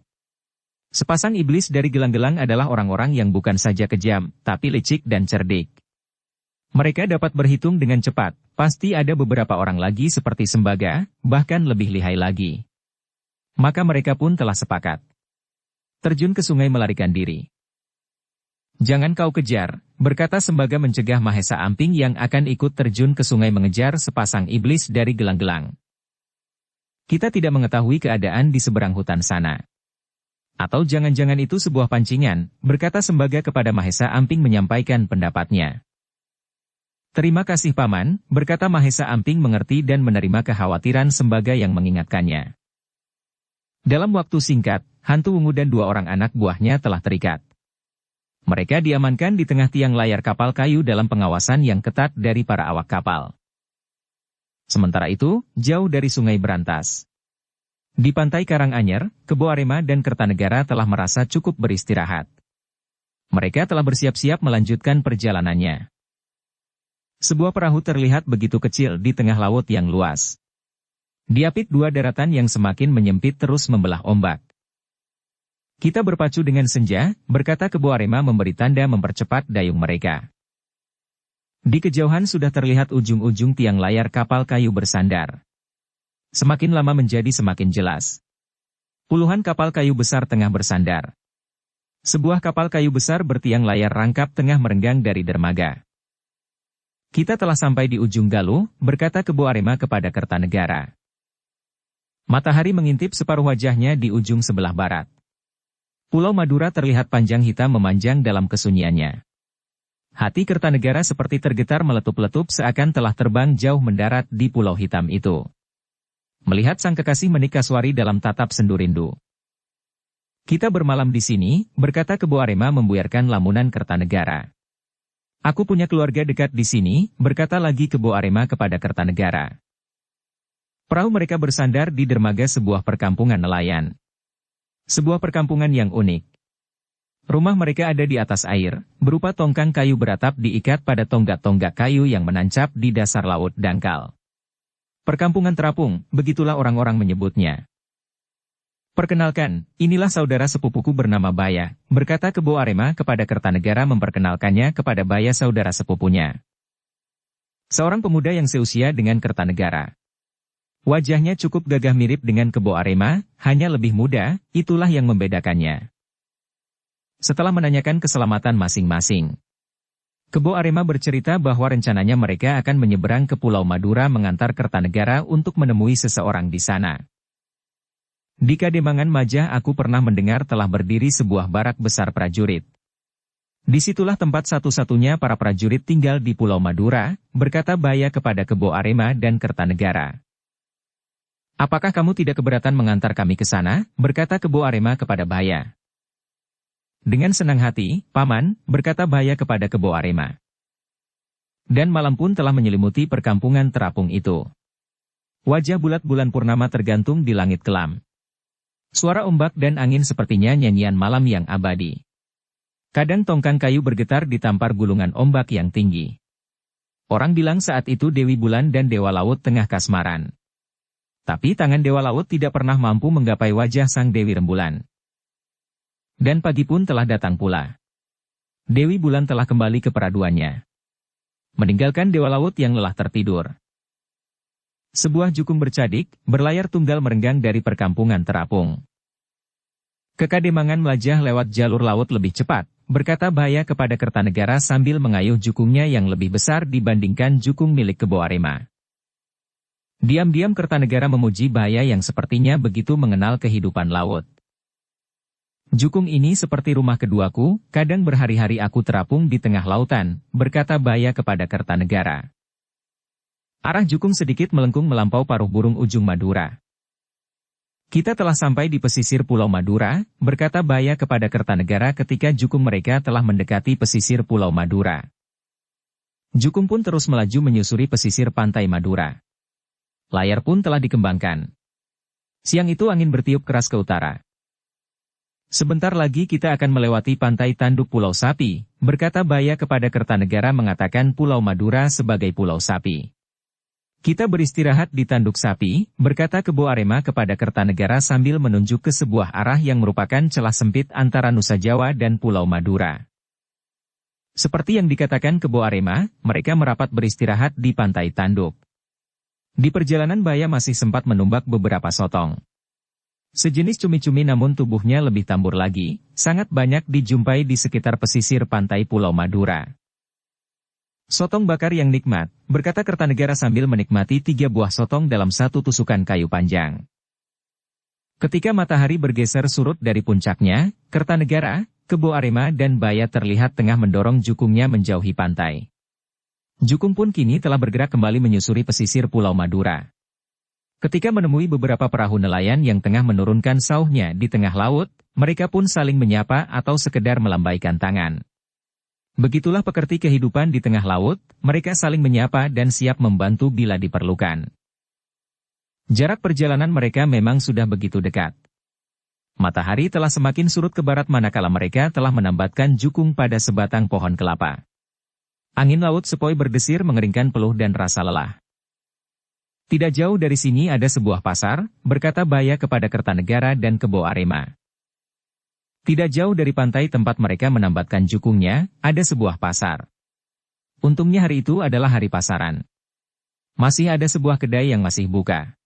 Sepasang iblis dari gelang-gelang adalah orang-orang yang bukan saja kejam, tapi licik dan cerdik. Mereka dapat berhitung dengan cepat, pasti ada beberapa orang lagi seperti Sembaga, bahkan lebih lihai lagi. Maka mereka pun telah sepakat. Terjun ke sungai melarikan diri. "Jangan kau kejar," berkata Sembaga mencegah Mahesa Amping yang akan ikut terjun ke sungai mengejar sepasang iblis dari gelang-gelang. "Kita tidak mengetahui keadaan di seberang hutan sana. Atau jangan-jangan itu sebuah pancingan," berkata Sembaga kepada Mahesa Amping menyampaikan pendapatnya. "Terima kasih Paman," berkata Mahesa Amping mengerti dan menerima kekhawatiran Sembaga yang mengingatkannya. Dalam waktu singkat, hantu ungu dan 2 orang anak buahnya telah terikat. Mereka diamankan di tengah tiang layar kapal kayu dalam pengawasan yang ketat dari para awak kapal. Sementara itu, jauh dari Sungai Berantas. Di pantai Karanganyar, Kebo Arema dan Kertanegara telah merasa cukup beristirahat. Mereka telah bersiap-siap melanjutkan perjalanannya. Sebuah perahu terlihat begitu kecil di tengah laut yang luas. Diapit 2 daratan yang semakin menyempit terus membelah ombak. "Kita berpacu dengan senja," berkata Kebo Arema memberi tanda mempercepat dayung mereka. Di kejauhan sudah terlihat ujung-ujung tiang layar kapal kayu bersandar. Semakin lama menjadi semakin jelas. Puluhan kapal kayu besar tengah bersandar. Sebuah kapal kayu besar bertiang layar rangkap tengah merenggang dari dermaga. "Kita telah sampai di ujung Galuh," berkata Kebo Arema kepada Kertanegara. Matahari mengintip separuh wajahnya di ujung sebelah barat. Pulau Madura terlihat panjang hitam memanjang dalam kesunyiannya. Hati Kertanegara seperti tergetar meletup-letup seakan telah terbang jauh mendarat di pulau hitam itu. Melihat sang kekasih menikah Kaswari dalam tatap sendu rindu. "Kita bermalam di sini," berkata Kebo Arema membuyarkan lamunan Kertanegara. "Aku punya keluarga dekat di sini," berkata lagi Kebo Arema kepada Kertanegara. Perahu mereka bersandar di dermaga sebuah perkampungan nelayan. Sebuah perkampungan yang unik. Rumah mereka ada di atas air, berupa tongkang kayu beratap diikat pada tonggak-tonggak kayu yang menancap di dasar laut dangkal. Perkampungan terapung, begitulah orang-orang menyebutnya. "Perkenalkan, inilah saudara sepupuku bernama Baya," berkata Kebo Arema kepada Kertanegara memperkenalkannya kepada Baya saudara sepupunya. Seorang pemuda yang seusia dengan Kertanegara. Wajahnya cukup gagah mirip dengan Kebo Arema, hanya lebih muda, itulah yang membedakannya. Setelah menanyakan keselamatan masing-masing, Kebo Arema bercerita bahwa rencananya mereka akan menyeberang ke Pulau Madura mengantar Kertanegara untuk menemui seseorang di sana. Di Kademangan Majah aku pernah mendengar telah berdiri sebuah barak besar prajurit. Disitulah tempat satu-satunya para prajurit tinggal di Pulau Madura, berkata Baya kepada Kebo Arema dan Kertanegara. Apakah kamu tidak keberatan mengantar kami ke sana? Berkata Kebo Arema kepada Baya. Dengan senang hati, Paman, berkata Baya kepada Kebo Arema. Dan malam pun telah menyelimuti perkampungan terapung itu. Wajah bulat bulan purnama tergantung di langit kelam. Suara ombak dan angin sepertinya nyanyian malam yang abadi. Kadang tongkang kayu bergetar ditampar gulungan ombak yang tinggi. Orang bilang saat itu Dewi Bulan dan Dewa Laut tengah kasmaran. Tapi tangan Dewa Laut tidak pernah mampu menggapai wajah sang Dewi Rembulan. Dan pagi pun telah datang pula. Dewi Bulan telah kembali ke peraduannya. Meninggalkan Dewa Laut yang lelah tertidur. Sebuah jukung bercadik, berlayar tunggal merenggang dari perkampungan terapung. Ke Kademangan Majah lewat jalur laut lebih cepat, berkata Baya kepada Kertanegara sambil mengayuh jukungnya yang lebih besar dibandingkan jukung milik Kebo Arema. Diam-diam Kertanegara memuji Baya yang sepertinya begitu mengenal kehidupan laut. Jukung ini seperti rumah keduaku, kadang berhari-hari aku terapung di tengah lautan, berkata Baya kepada Kertanegara. Arah jukung sedikit melengkung melampau paruh burung ujung Madura. Kita telah sampai di pesisir Pulau Madura, berkata Baya kepada Kertanegara ketika jukung mereka telah mendekati pesisir Pulau Madura. Jukung pun terus melaju menyusuri pesisir pantai Madura. Layar pun telah dikembangkan. Siang itu angin bertiup keras ke utara. Sebentar lagi kita akan melewati pantai tanduk Pulau Sapi, berkata Baya kepada Kertanegara mengatakan Pulau Madura sebagai Pulau Sapi. Kita beristirahat di Tanduk Sapi, berkata Kebo Arema kepada Kertanegara sambil menunjuk ke sebuah arah yang merupakan celah sempit antara Nusa Jawa dan Pulau Madura. Seperti yang dikatakan Kebo Arema, mereka merapat beristirahat di pantai Tanduk. Di perjalanan Baya masih sempat menumbak beberapa sotong. Sejenis cumi-cumi namun tubuhnya lebih tambur lagi, sangat banyak dijumpai di sekitar pesisir pantai Pulau Madura. Sotong bakar yang nikmat, berkata Kertanegara sambil menikmati 3 buah sotong dalam satu tusukan kayu panjang. Ketika matahari bergeser surut dari puncaknya, Kertanegara, Kebo Arema dan Baya terlihat tengah mendorong jukungnya menjauhi pantai. Jukung pun kini telah bergerak kembali menyusuri pesisir Pulau Madura. Ketika menemui beberapa perahu nelayan yang tengah menurunkan sauhnya di tengah laut, mereka pun saling menyapa atau sekedar melambaikan tangan. Begitulah pekerti kehidupan di tengah laut, mereka saling menyapa dan siap membantu bila diperlukan. Jarak perjalanan mereka memang sudah begitu dekat. Matahari telah semakin surut ke barat manakala mereka telah menambatkan jukung pada sebatang pohon kelapa. Angin laut sepoi berdesir mengeringkan peluh dan rasa lelah. Tidak jauh dari sini ada sebuah pasar, berkata Baya kepada Kertanegara dan Kebo Arema. Tidak jauh dari pantai tempat mereka menambatkan jukungnya, ada sebuah pasar. Untungnya hari itu adalah hari pasaran. Masih ada sebuah kedai yang masih buka.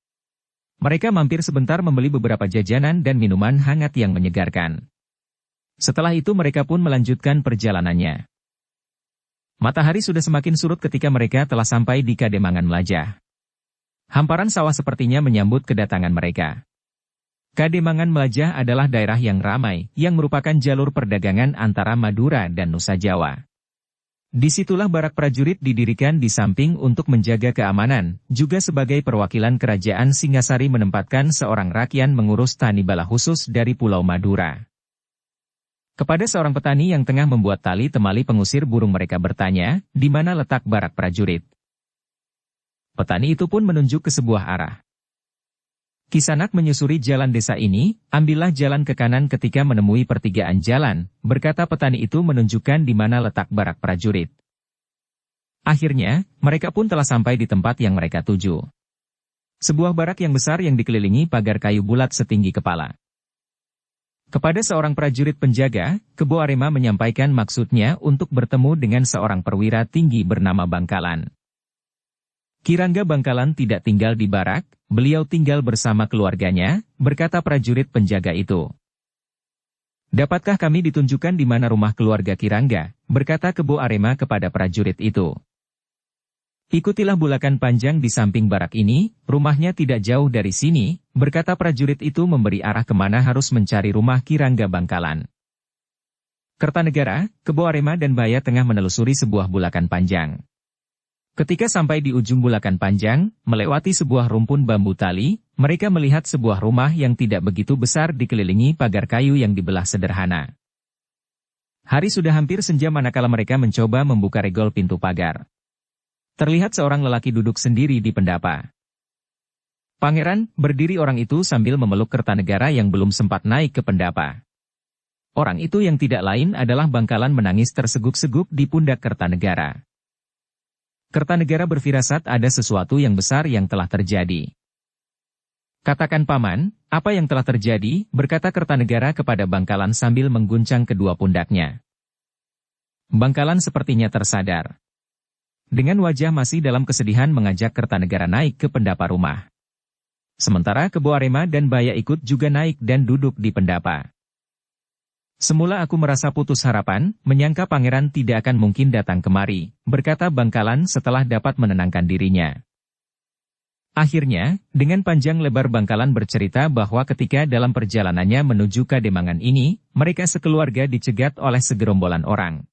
Mereka mampir sebentar membeli beberapa jajanan dan minuman hangat yang menyegarkan. Setelah itu mereka pun melanjutkan perjalanannya. Matahari sudah semakin surut ketika mereka telah sampai di Kademangan Majah. Hamparan sawah sepertinya menyambut kedatangan mereka. Kademangan Majah adalah daerah yang ramai, yang merupakan jalur perdagangan antara Madura dan Nusa Jawa. Disitulah barak prajurit didirikan di samping untuk menjaga keamanan, juga sebagai perwakilan kerajaan Singasari menempatkan seorang rakyat mengurus tani bala khusus dari Pulau Madura. Kepada seorang petani yang tengah membuat tali temali pengusir burung mereka bertanya, di mana letak barak prajurit. Petani itu pun menunjuk ke sebuah arah. Kisanak menyusuri jalan desa ini, ambillah jalan ke kanan ketika menemui pertigaan jalan, berkata petani itu menunjukkan di mana letak barak prajurit. Akhirnya, mereka pun telah sampai di tempat yang mereka tuju. Sebuah barak yang besar yang dikelilingi pagar kayu bulat setinggi kepala. Kepada seorang prajurit penjaga, Kebo Arema menyampaikan maksudnya untuk bertemu dengan seorang perwira tinggi bernama Bangkalan. Kirangga Bangkalan tidak tinggal di barak, beliau tinggal bersama keluarganya, berkata prajurit penjaga itu. Dapatkah kami ditunjukkan di mana rumah keluarga Kirangga, berkata Kebo Arema kepada prajurit itu. Ikutilah bulakan panjang di samping barak ini, rumahnya tidak jauh dari sini, berkata prajurit itu memberi arah kemana harus mencari rumah Kirangga Bangkalan. Kertanegara, Kebo Arema dan Baya tengah menelusuri sebuah bulakan panjang. Ketika sampai di ujung bulakan panjang, melewati sebuah rumpun bambu tali, mereka melihat sebuah rumah yang tidak begitu besar dikelilingi pagar kayu yang dibelah sederhana. Hari sudah hampir senja manakala mereka mencoba membuka regol pintu pagar. Terlihat seorang lelaki duduk sendiri di pendapa. Pangeran, berdiri orang itu sambil memeluk Kertanegara yang belum sempat naik ke pendapa. Orang itu yang tidak lain adalah Bangkalan menangis terseguk-seguk di pundak Kertanegara. Kertanegara berfirasat ada sesuatu yang besar yang telah terjadi. Katakan Paman, apa yang telah terjadi, berkata Kertanegara kepada Bangkalan sambil mengguncang kedua pundaknya. Bangkalan sepertinya tersadar. Dengan wajah masih dalam kesedihan mengajak Kertanegara naik ke pendapa rumah. Sementara Kebo Arema dan Baya ikut juga naik dan duduk di pendapa. Semula aku merasa putus harapan, menyangka pangeran tidak akan mungkin datang kemari, berkata Bangkalan setelah dapat menenangkan dirinya. Akhirnya, dengan panjang lebar Bangkalan bercerita bahwa ketika dalam perjalanannya menuju Kademangan ini, mereka sekeluarga dicegat oleh segerombolan orang.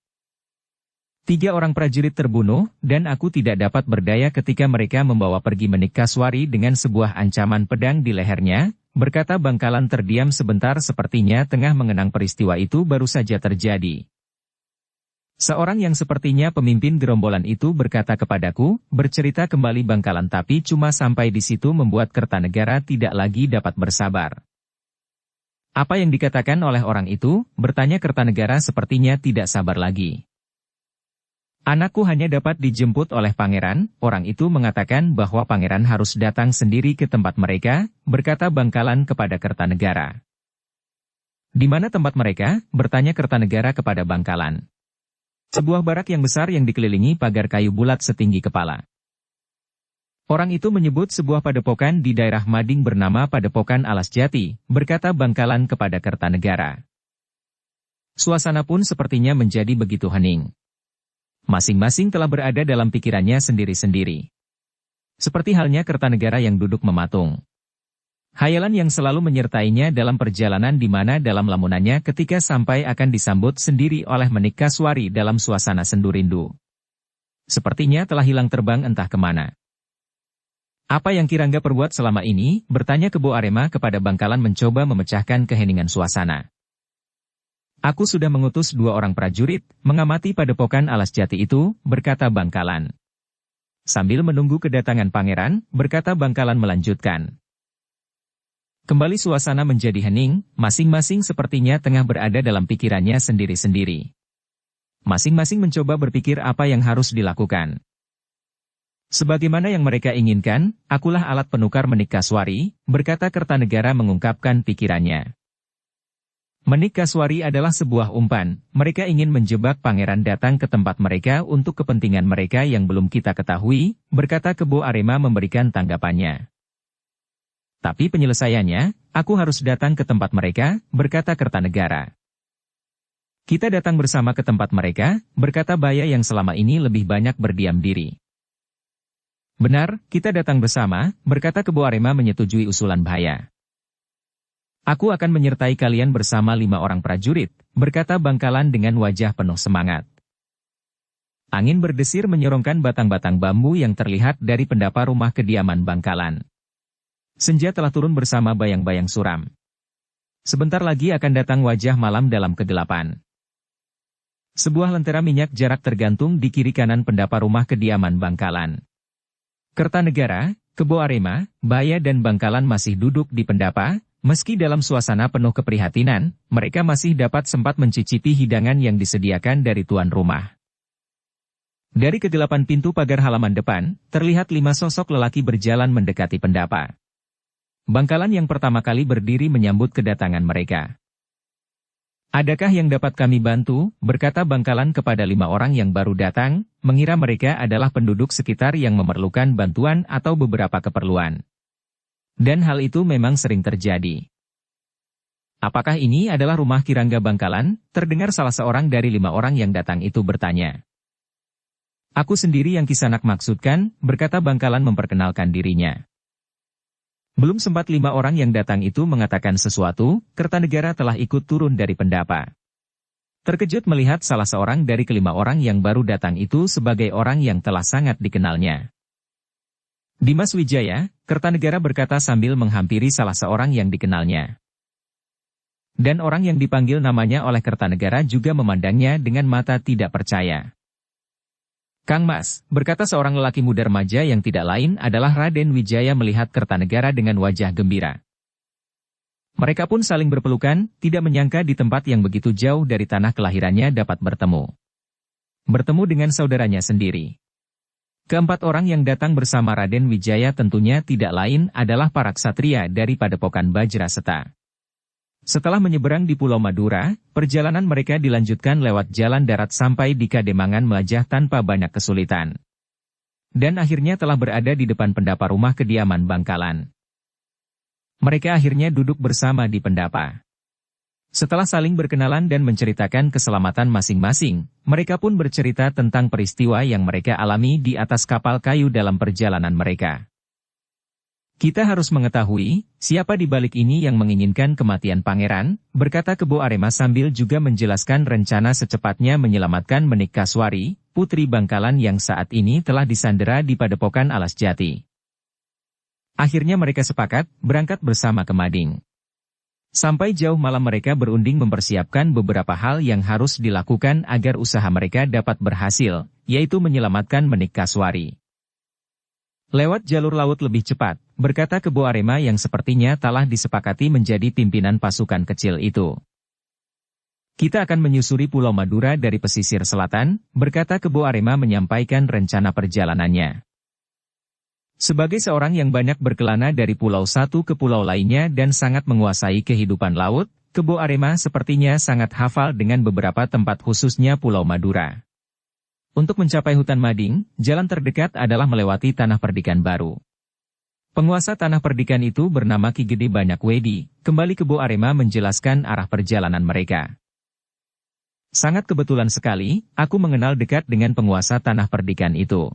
3 orang prajurit terbunuh, dan aku tidak dapat berdaya ketika mereka membawa pergi Menik Kaswari dengan sebuah ancaman pedang di lehernya, berkata Bangkalan terdiam sebentar sepertinya tengah mengenang peristiwa itu baru saja terjadi. Seorang yang sepertinya pemimpin gerombolan itu berkata kepadaku, bercerita kembali Bangkalan tapi cuma sampai di situ membuat Kertanegara tidak lagi dapat bersabar. Apa yang dikatakan oleh orang itu, bertanya Kertanegara sepertinya tidak sabar lagi. Anakku hanya dapat dijemput oleh pangeran, orang itu mengatakan bahwa pangeran harus datang sendiri ke tempat mereka, berkata Bangkalan kepada Kertanegara. Di mana tempat mereka? Bertanya Kertanegara kepada Bangkalan. Sebuah barak yang besar yang dikelilingi pagar kayu bulat setinggi kepala. Orang itu menyebut sebuah padepokan di daerah Mading bernama Padepokan Alas Jati, berkata Bangkalan kepada Kertanegara. Suasana pun sepertinya menjadi begitu hening. Masing-masing telah berada dalam pikirannya sendiri-sendiri. Seperti halnya Kertanegara yang duduk mematung. Hayalan yang selalu menyertainya dalam perjalanan di mana dalam lamunannya ketika sampai akan disambut sendiri oleh Menik Kaswari dalam suasana sendu rindu. Sepertinya telah hilang terbang entah kemana. Apa yang Kirangga perbuat selama ini, bertanya Kebo Arema kepada Bangkalan mencoba memecahkan keheningan suasana. Aku sudah mengutus 2 orang prajurit, mengamati padepokan Alas Jati itu, berkata Bangkalan. Sambil menunggu kedatangan pangeran, berkata Bangkalan melanjutkan. Kembali suasana menjadi hening, masing-masing sepertinya tengah berada dalam pikirannya sendiri-sendiri. Masing-masing mencoba berpikir apa yang harus dilakukan. Sebagaimana yang mereka inginkan, akulah alat penukar Menik Kaswari, berkata Kertanegara mengungkapkan pikirannya. Menik Kaswari adalah sebuah umpan, mereka ingin menjebak pangeran datang ke tempat mereka untuk kepentingan mereka yang belum kita ketahui, berkata Kebo Arema memberikan tanggapannya. Tapi penyelesaiannya, aku harus datang ke tempat mereka, berkata Kertanegara. Kita datang bersama ke tempat mereka, berkata Baya yang selama ini lebih banyak berdiam diri. Benar, kita datang bersama, berkata Kebo Arema menyetujui usulan Baya. Aku akan menyertai kalian bersama 5 orang prajurit, berkata Bangkalan dengan wajah penuh semangat. Angin berdesir menyorongkan batang-batang bambu yang terlihat dari pendapa rumah kediaman Bangkalan. Senja telah turun bersama bayang-bayang suram. Sebentar lagi akan datang wajah malam dalam kegelapan. Sebuah lentera minyak jarak tergantung di kiri kanan pendapa rumah kediaman Bangkalan. Kertanegara, Kebo Arema, Baya dan Bangkalan masih duduk di pendapa. Meski dalam suasana penuh keprihatinan, mereka masih dapat sempat mencicipi hidangan yang disediakan dari tuan rumah. Dari kegelapan pintu pagar halaman depan, terlihat 5 sosok lelaki berjalan mendekati pendapa. Bangkalan yang pertama kali berdiri menyambut kedatangan mereka. Adakah yang dapat kami bantu, berkata Bangkalan kepada 5 orang yang baru datang, mengira mereka adalah penduduk sekitar yang memerlukan bantuan atau beberapa keperluan. Dan hal itu memang sering terjadi. Apakah ini adalah rumah Kirangga Bangkalan? Terdengar salah seorang dari 5 orang yang datang itu bertanya. Aku sendiri yang Kisanak maksudkan, berkata Bangkalan memperkenalkan dirinya. Belum sempat 5 orang yang datang itu mengatakan sesuatu, Kertanegara telah ikut turun dari pendapa. Terkejut melihat salah seorang dari kelima orang yang baru datang itu sebagai orang yang telah sangat dikenalnya. Dimas Wijaya, Kertanegara berkata sambil menghampiri salah seorang yang dikenalnya. Dan orang yang dipanggil namanya oleh Kertanegara juga memandangnya dengan mata tidak percaya. Kang Mas, berkata seorang lelaki muda remaja yang tidak lain adalah Raden Wijaya melihat Kertanegara dengan wajah gembira. Mereka pun saling berpelukan, tidak menyangka di tempat yang begitu jauh dari tanah kelahirannya dapat bertemu. Bertemu dengan saudaranya sendiri. Keempat orang yang datang bersama Raden Wijaya tentunya tidak lain adalah para ksatria dari Padepokan Bajraseta. Setelah menyeberang di Pulau Madura, perjalanan mereka dilanjutkan lewat jalan darat sampai di Kademangan Melajah tanpa banyak kesulitan. Dan akhirnya telah berada di depan pendapa rumah kediaman Bangkalan. Mereka akhirnya duduk bersama di pendapa. Setelah saling berkenalan dan menceritakan keselamatan masing-masing, mereka pun bercerita tentang peristiwa yang mereka alami di atas kapal kayu dalam perjalanan mereka. Kita harus mengetahui, siapa di balik ini yang menginginkan kematian pangeran, berkata Kebo Arema sambil juga menjelaskan rencana secepatnya menyelamatkan Menik Kaswari, putri Bangkalan yang saat ini telah disandera di Padepokan Alas Jati. Akhirnya mereka sepakat, berangkat bersama ke Mading. Sampai jauh malam mereka berunding mempersiapkan beberapa hal yang harus dilakukan agar usaha mereka dapat berhasil, yaitu menyelamatkan Menik Kaswari. Lewat jalur laut lebih cepat, berkata Kebo Arema yang sepertinya telah disepakati menjadi pimpinan pasukan kecil itu. Kita akan menyusuri Pulau Madura dari pesisir selatan, berkata Kebo Arema menyampaikan rencana perjalanannya. Sebagai seorang yang banyak berkelana dari pulau satu ke pulau lainnya dan sangat menguasai kehidupan laut, Kebo Arema sepertinya sangat hafal dengan beberapa tempat khususnya Pulau Madura. Untuk mencapai hutan Mading, jalan terdekat adalah melewati Tanah Perdikan Baru. Penguasa Tanah Perdikan itu bernama Ki Gede Banyakwedi, kembali Kebo Arema menjelaskan arah perjalanan mereka. Sangat kebetulan sekali, aku mengenal dekat dengan penguasa Tanah Perdikan itu.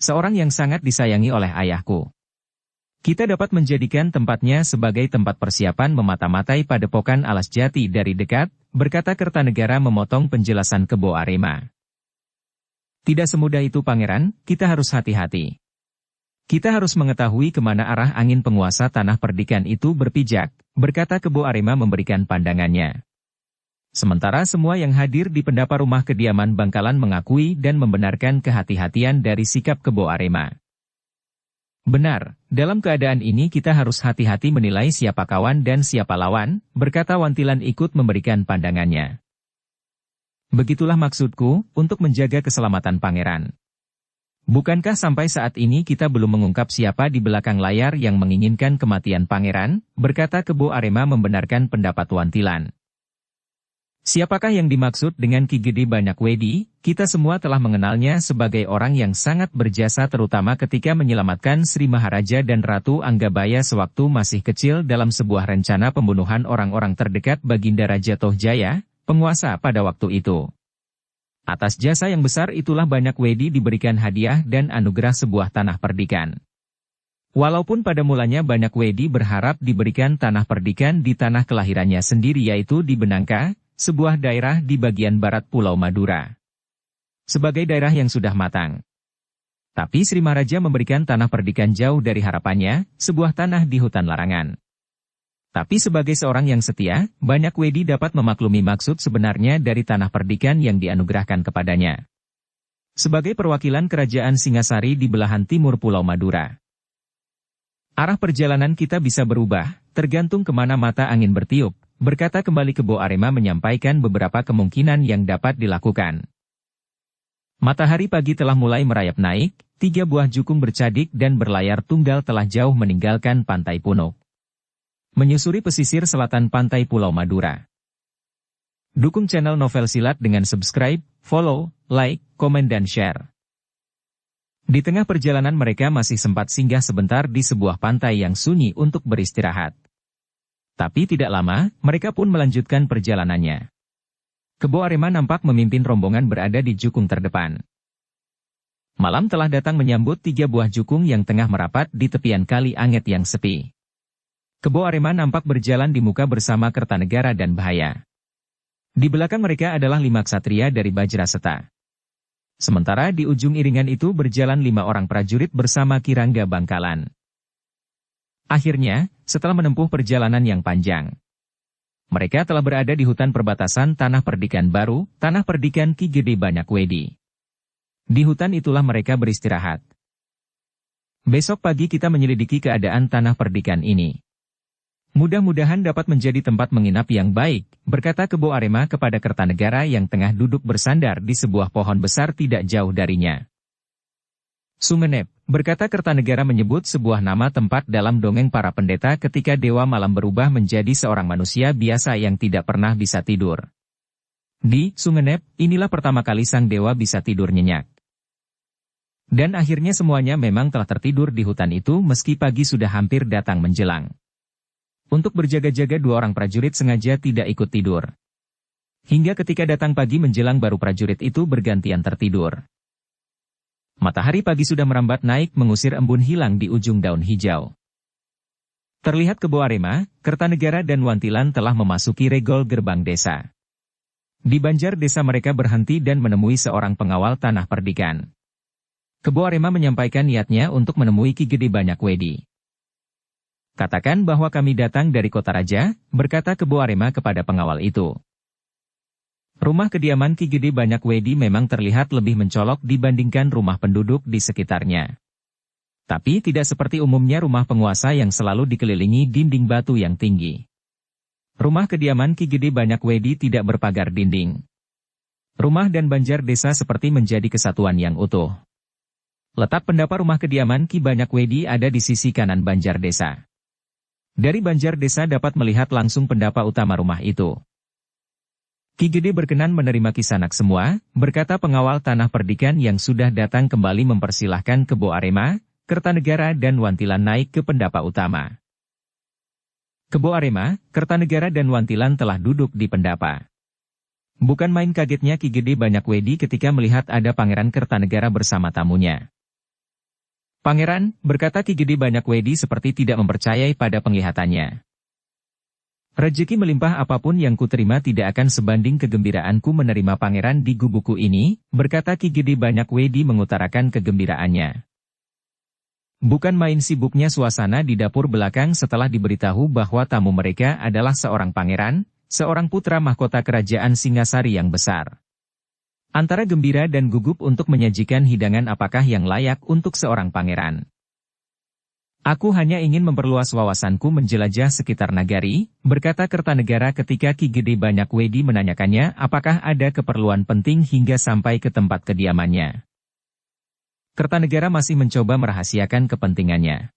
Seorang yang sangat disayangi oleh ayahku. Kita dapat menjadikan tempatnya sebagai tempat persiapan memata-matai Padepokan Alas Jati dari dekat, berkata Kertanegara memotong penjelasan Kebo Arema. Tidak semudah itu pangeran, kita harus hati-hati. Kita harus mengetahui kemana arah angin penguasa Tanah Perdikan itu berpijak, berkata Kebo Arema memberikan pandangannya. Sementara semua yang hadir di pendapa rumah kediaman Bangkalan mengakui dan membenarkan kehati-hatian dari sikap Kebo Arema. Benar, dalam keadaan ini kita harus hati-hati menilai siapa kawan dan siapa lawan, berkata Wantilan ikut memberikan pandangannya. Begitulah maksudku, untuk menjaga keselamatan pangeran. Bukankah sampai saat ini kita belum mengungkap siapa di belakang layar yang menginginkan kematian pangeran, berkata Kebo Arema membenarkan pendapat Wantilan. Siapakah yang dimaksud dengan Ki Gede Banyakwedi? Kita semua telah mengenalnya sebagai orang yang sangat berjasa terutama ketika menyelamatkan Sri Maharaja dan Ratu Anggabaya sewaktu masih kecil dalam sebuah rencana pembunuhan orang-orang terdekat Baginda Raja Tohjaya, penguasa pada waktu itu. Atas jasa yang besar itulah Banyakwedi diberikan hadiah dan anugerah sebuah tanah perdikan. Walaupun pada mulanya Banyakwedi berharap diberikan tanah perdikan di tanah kelahirannya sendiri yaitu di Benangka, sebuah daerah di bagian barat Pulau Madura. Sebagai daerah yang sudah matang. Tapi Sri Maharaja memberikan tanah perdikan jauh dari harapannya, sebuah tanah di hutan larangan. Tapi sebagai seorang yang setia, Banyakwedi dapat memaklumi maksud sebenarnya dari tanah perdikan yang dianugerahkan kepadanya. Sebagai perwakilan kerajaan Singasari di belahan timur Pulau Madura. Arah perjalanan kita bisa berubah, tergantung kemana mata angin bertiup, berkata kembali Kebo Arema menyampaikan beberapa kemungkinan yang dapat dilakukan. Matahari pagi telah mulai merayap naik, 3 buah jukung bercadik dan berlayar tunggal telah jauh meninggalkan pantai Punuk. Menyusuri pesisir selatan pantai Pulau Madura. Dukung channel Novel Silat dengan subscribe, follow, like, komen dan share. Di tengah perjalanan mereka masih sempat singgah sebentar di sebuah pantai yang sunyi untuk beristirahat. Tapi tidak lama, mereka pun melanjutkan perjalanannya. Kebo Arema nampak memimpin rombongan berada di jukung terdepan. Malam telah datang menyambut 3 buah jukung yang tengah merapat di tepian kali Anget yang sepi. Kebo Arema nampak berjalan di muka bersama Kertanegara dan Bahaya. Di belakang mereka adalah 5 ksatria dari Bajraseta. Sementara di ujung iringan itu berjalan 5 orang prajurit bersama Kirangga Bangkalan. Akhirnya, setelah menempuh perjalanan yang panjang, mereka telah berada di hutan perbatasan Tanah Perdikan Baru, Tanah Perdikan Ki Gede Banyakwedi. Di hutan itulah mereka beristirahat. Besok pagi kita menyelidiki keadaan Tanah Perdikan ini. Mudah-mudahan dapat menjadi tempat menginap yang baik, berkata Kebo Arema kepada Kertanegara yang tengah duduk bersandar di sebuah pohon besar tidak jauh darinya. Sumenep, berkata Kertanegara menyebut sebuah nama tempat dalam dongeng para pendeta ketika Dewa Malam berubah menjadi seorang manusia biasa yang tidak pernah bisa tidur. Di Sumenep, inilah pertama kali sang dewa bisa tidur nyenyak. Dan akhirnya semuanya memang telah tertidur di hutan itu meski pagi sudah hampir datang menjelang. Untuk berjaga-jaga 2 orang prajurit sengaja tidak ikut tidur. Hingga ketika datang pagi menjelang baru prajurit itu bergantian tertidur. Matahari pagi sudah merambat naik mengusir embun hilang di ujung daun hijau. Terlihat Kebo Arema, Kertanegara dan Wantilan telah memasuki regol gerbang desa. Di banjar desa mereka berhenti dan menemui seorang pengawal Tanah Perdikan. Kebo Arema menyampaikan niatnya untuk menemui Ki Gede Banyakwedi. Katakan bahwa kami datang dari kota raja, berkata Kebo Arema kepada pengawal itu. Rumah kediaman Ki Gede Banyakwedi memang terlihat lebih mencolok dibandingkan rumah penduduk di sekitarnya. Tapi tidak seperti umumnya rumah penguasa yang selalu dikelilingi dinding batu yang tinggi. Rumah kediaman Ki Gede Banyakwedi tidak berpagar dinding. Rumah dan banjar desa seperti menjadi kesatuan yang utuh. Letak pendapa rumah kediaman Ki Banyakwedi ada di sisi kanan banjar desa. Dari banjar desa dapat melihat langsung pendapa utama rumah itu. Ki Gede berkenan menerima kisanak semua, berkata pengawal Tanah Perdikan yang sudah datang kembali mempersilahkan Kebo Arema, Kertanegara dan Wantilan naik ke pendapa utama. Kebo Arema, Kertanegara dan Wantilan telah duduk di pendapa. Bukan main kagetnya Ki Gede Banyakwedi ketika melihat ada Pangeran Kertanegara bersama tamunya. Pangeran, berkata Ki Gede Banyakwedi seperti tidak mempercayai pada penglihatannya. Rezeki melimpah apapun yang kuterima tidak akan sebanding kegembiraanku menerima pangeran di gubukku ini, berkata Ki Gede Banyakwedi mengutarakan kegembiraannya. Bukan main sibuknya suasana di dapur belakang setelah diberitahu bahwa tamu mereka adalah seorang pangeran, seorang putra mahkota kerajaan Singasari yang besar. Antara gembira dan gugup untuk menyajikan hidangan apakah yang layak untuk seorang pangeran. Aku hanya ingin memperluas wawasanku menjelajah sekitar nagari, berkata Kertanegara ketika Ki Gede Banyakwedi menanyakannya apakah ada keperluan penting hingga sampai ke tempat kediamannya. Kertanegara masih mencoba merahasiakan kepentingannya.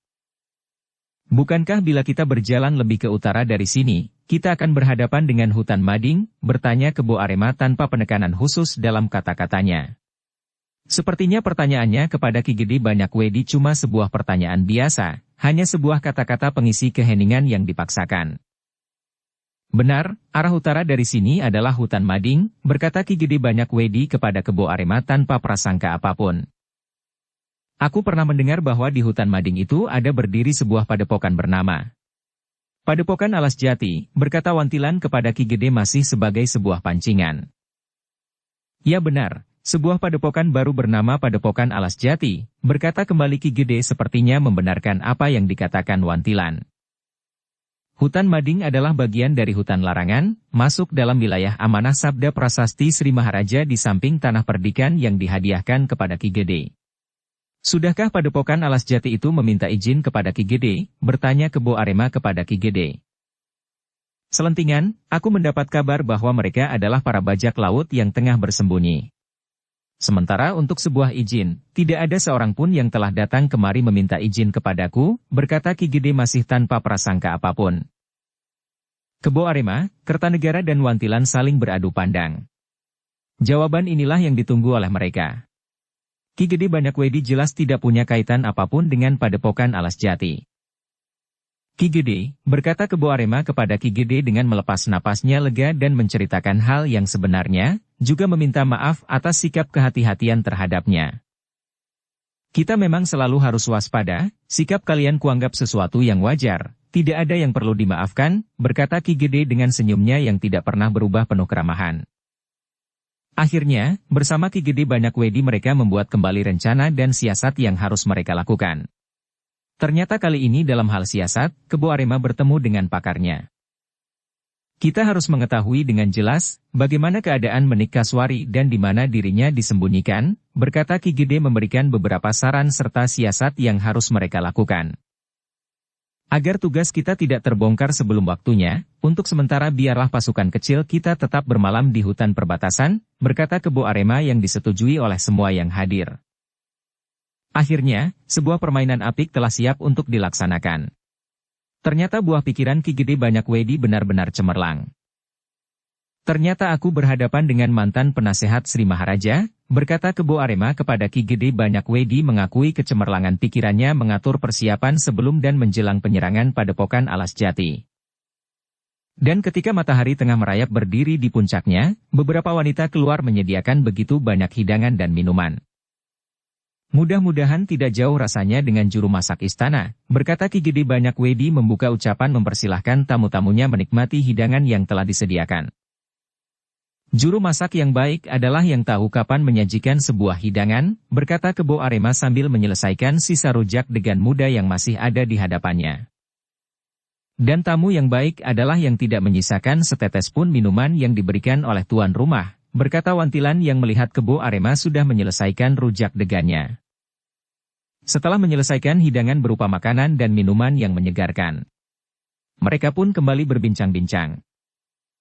Bukankah bila kita berjalan lebih ke utara dari sini, kita akan berhadapan dengan hutan mading, bertanya Kebo Arema tanpa penekanan khusus dalam kata-katanya. Sepertinya pertanyaannya kepada Ki Gede Banyakwedi cuma sebuah pertanyaan biasa, hanya sebuah kata-kata pengisi keheningan yang dipaksakan. Benar, arah utara dari sini adalah hutan mading, berkata Ki Gede Banyakwedi kepada Kebo Arema tanpa prasangka apapun. Aku pernah mendengar bahwa di hutan mading itu ada berdiri sebuah padepokan bernama Padepokan Alas Jati, berkata Wantilan kepada Ki Gede masih sebagai sebuah pancingan. Ya benar, sebuah padepokan baru bernama Padepokan Alas Jati, berkata kembali Ki Gede sepertinya membenarkan apa yang dikatakan Wantilan. Hutan mading adalah bagian dari hutan larangan, masuk dalam wilayah amanah Sabda Prasasti Sri Maharaja di samping Tanah Perdikan yang dihadiahkan kepada Ki Gede. Sudahkah Padepokan Alas Jati itu meminta izin kepada Ki Gede? Bertanya Kebo Arema kepada Ki Gede. Selentingan, aku mendapat kabar bahwa mereka adalah para bajak laut yang tengah bersembunyi. Sementara untuk sebuah izin, tidak ada seorang pun yang telah datang kemari meminta izin kepadaku, berkata Ki Gede masih tanpa prasangka apapun. Kebo Arema, Kertanegara dan Wantilan saling beradu pandang. Jawaban inilah yang ditunggu oleh mereka. Ki Gede Banyakwedi jelas tidak punya kaitan apapun dengan Padepokan Alas Jati. Ki Gede, berkata Kebo Arema kepada Ki Gede dengan melepas napasnya lega dan menceritakan hal yang sebenarnya, juga meminta maaf atas sikap kehati-hatian terhadapnya. Kita memang selalu harus waspada, sikap kalian kuanggap sesuatu yang wajar, tidak ada yang perlu dimaafkan, berkata Ki Gede dengan senyumnya yang tidak pernah berubah penuh keramahan. Akhirnya, bersama Ki Gede Banyakwedi mereka membuat kembali rencana dan siasat yang harus mereka lakukan. Ternyata kali ini dalam hal siasat, Kebo Arema bertemu dengan pakarnya. Kita harus mengetahui dengan jelas, bagaimana keadaan Menik Kaswari dan di mana dirinya disembunyikan, berkata Ki Gede memberikan beberapa saran serta siasat yang harus mereka lakukan. Agar tugas kita tidak terbongkar sebelum waktunya, untuk sementara biarlah pasukan kecil kita tetap bermalam di hutan perbatasan, berkata Kebo Arema yang disetujui oleh semua yang hadir. Akhirnya, sebuah permainan apik telah siap untuk dilaksanakan. Ternyata buah pikiran Ki Gede Banyakwedi benar-benar cemerlang. Ternyata aku berhadapan dengan mantan penasehat Sri Maharaja, berkata Kebo Arema kepada Ki Gede Banyakwedi mengakui kecemerlangan pikirannya mengatur persiapan sebelum dan menjelang penyerangan Padepokan Alas Jati. Dan ketika matahari tengah merayap berdiri di puncaknya, beberapa wanita keluar menyediakan begitu banyak hidangan dan minuman. Mudah-mudahan tidak jauh rasanya dengan juru masak istana, berkata Ki Gede Banyakwedi membuka ucapan mempersilahkan tamu-tamunya menikmati hidangan yang telah disediakan. Juru masak yang baik adalah yang tahu kapan menyajikan sebuah hidangan, berkata Kebo Arema sambil menyelesaikan sisa rujak degan muda yang masih ada di hadapannya. Dan tamu yang baik adalah yang tidak menyisakan setetes pun minuman yang diberikan oleh tuan rumah, berkata Wantilan yang melihat Kebo Arema sudah menyelesaikan rujak degannya. Setelah menyelesaikan hidangan berupa makanan dan minuman yang menyegarkan, mereka pun kembali berbincang-bincang.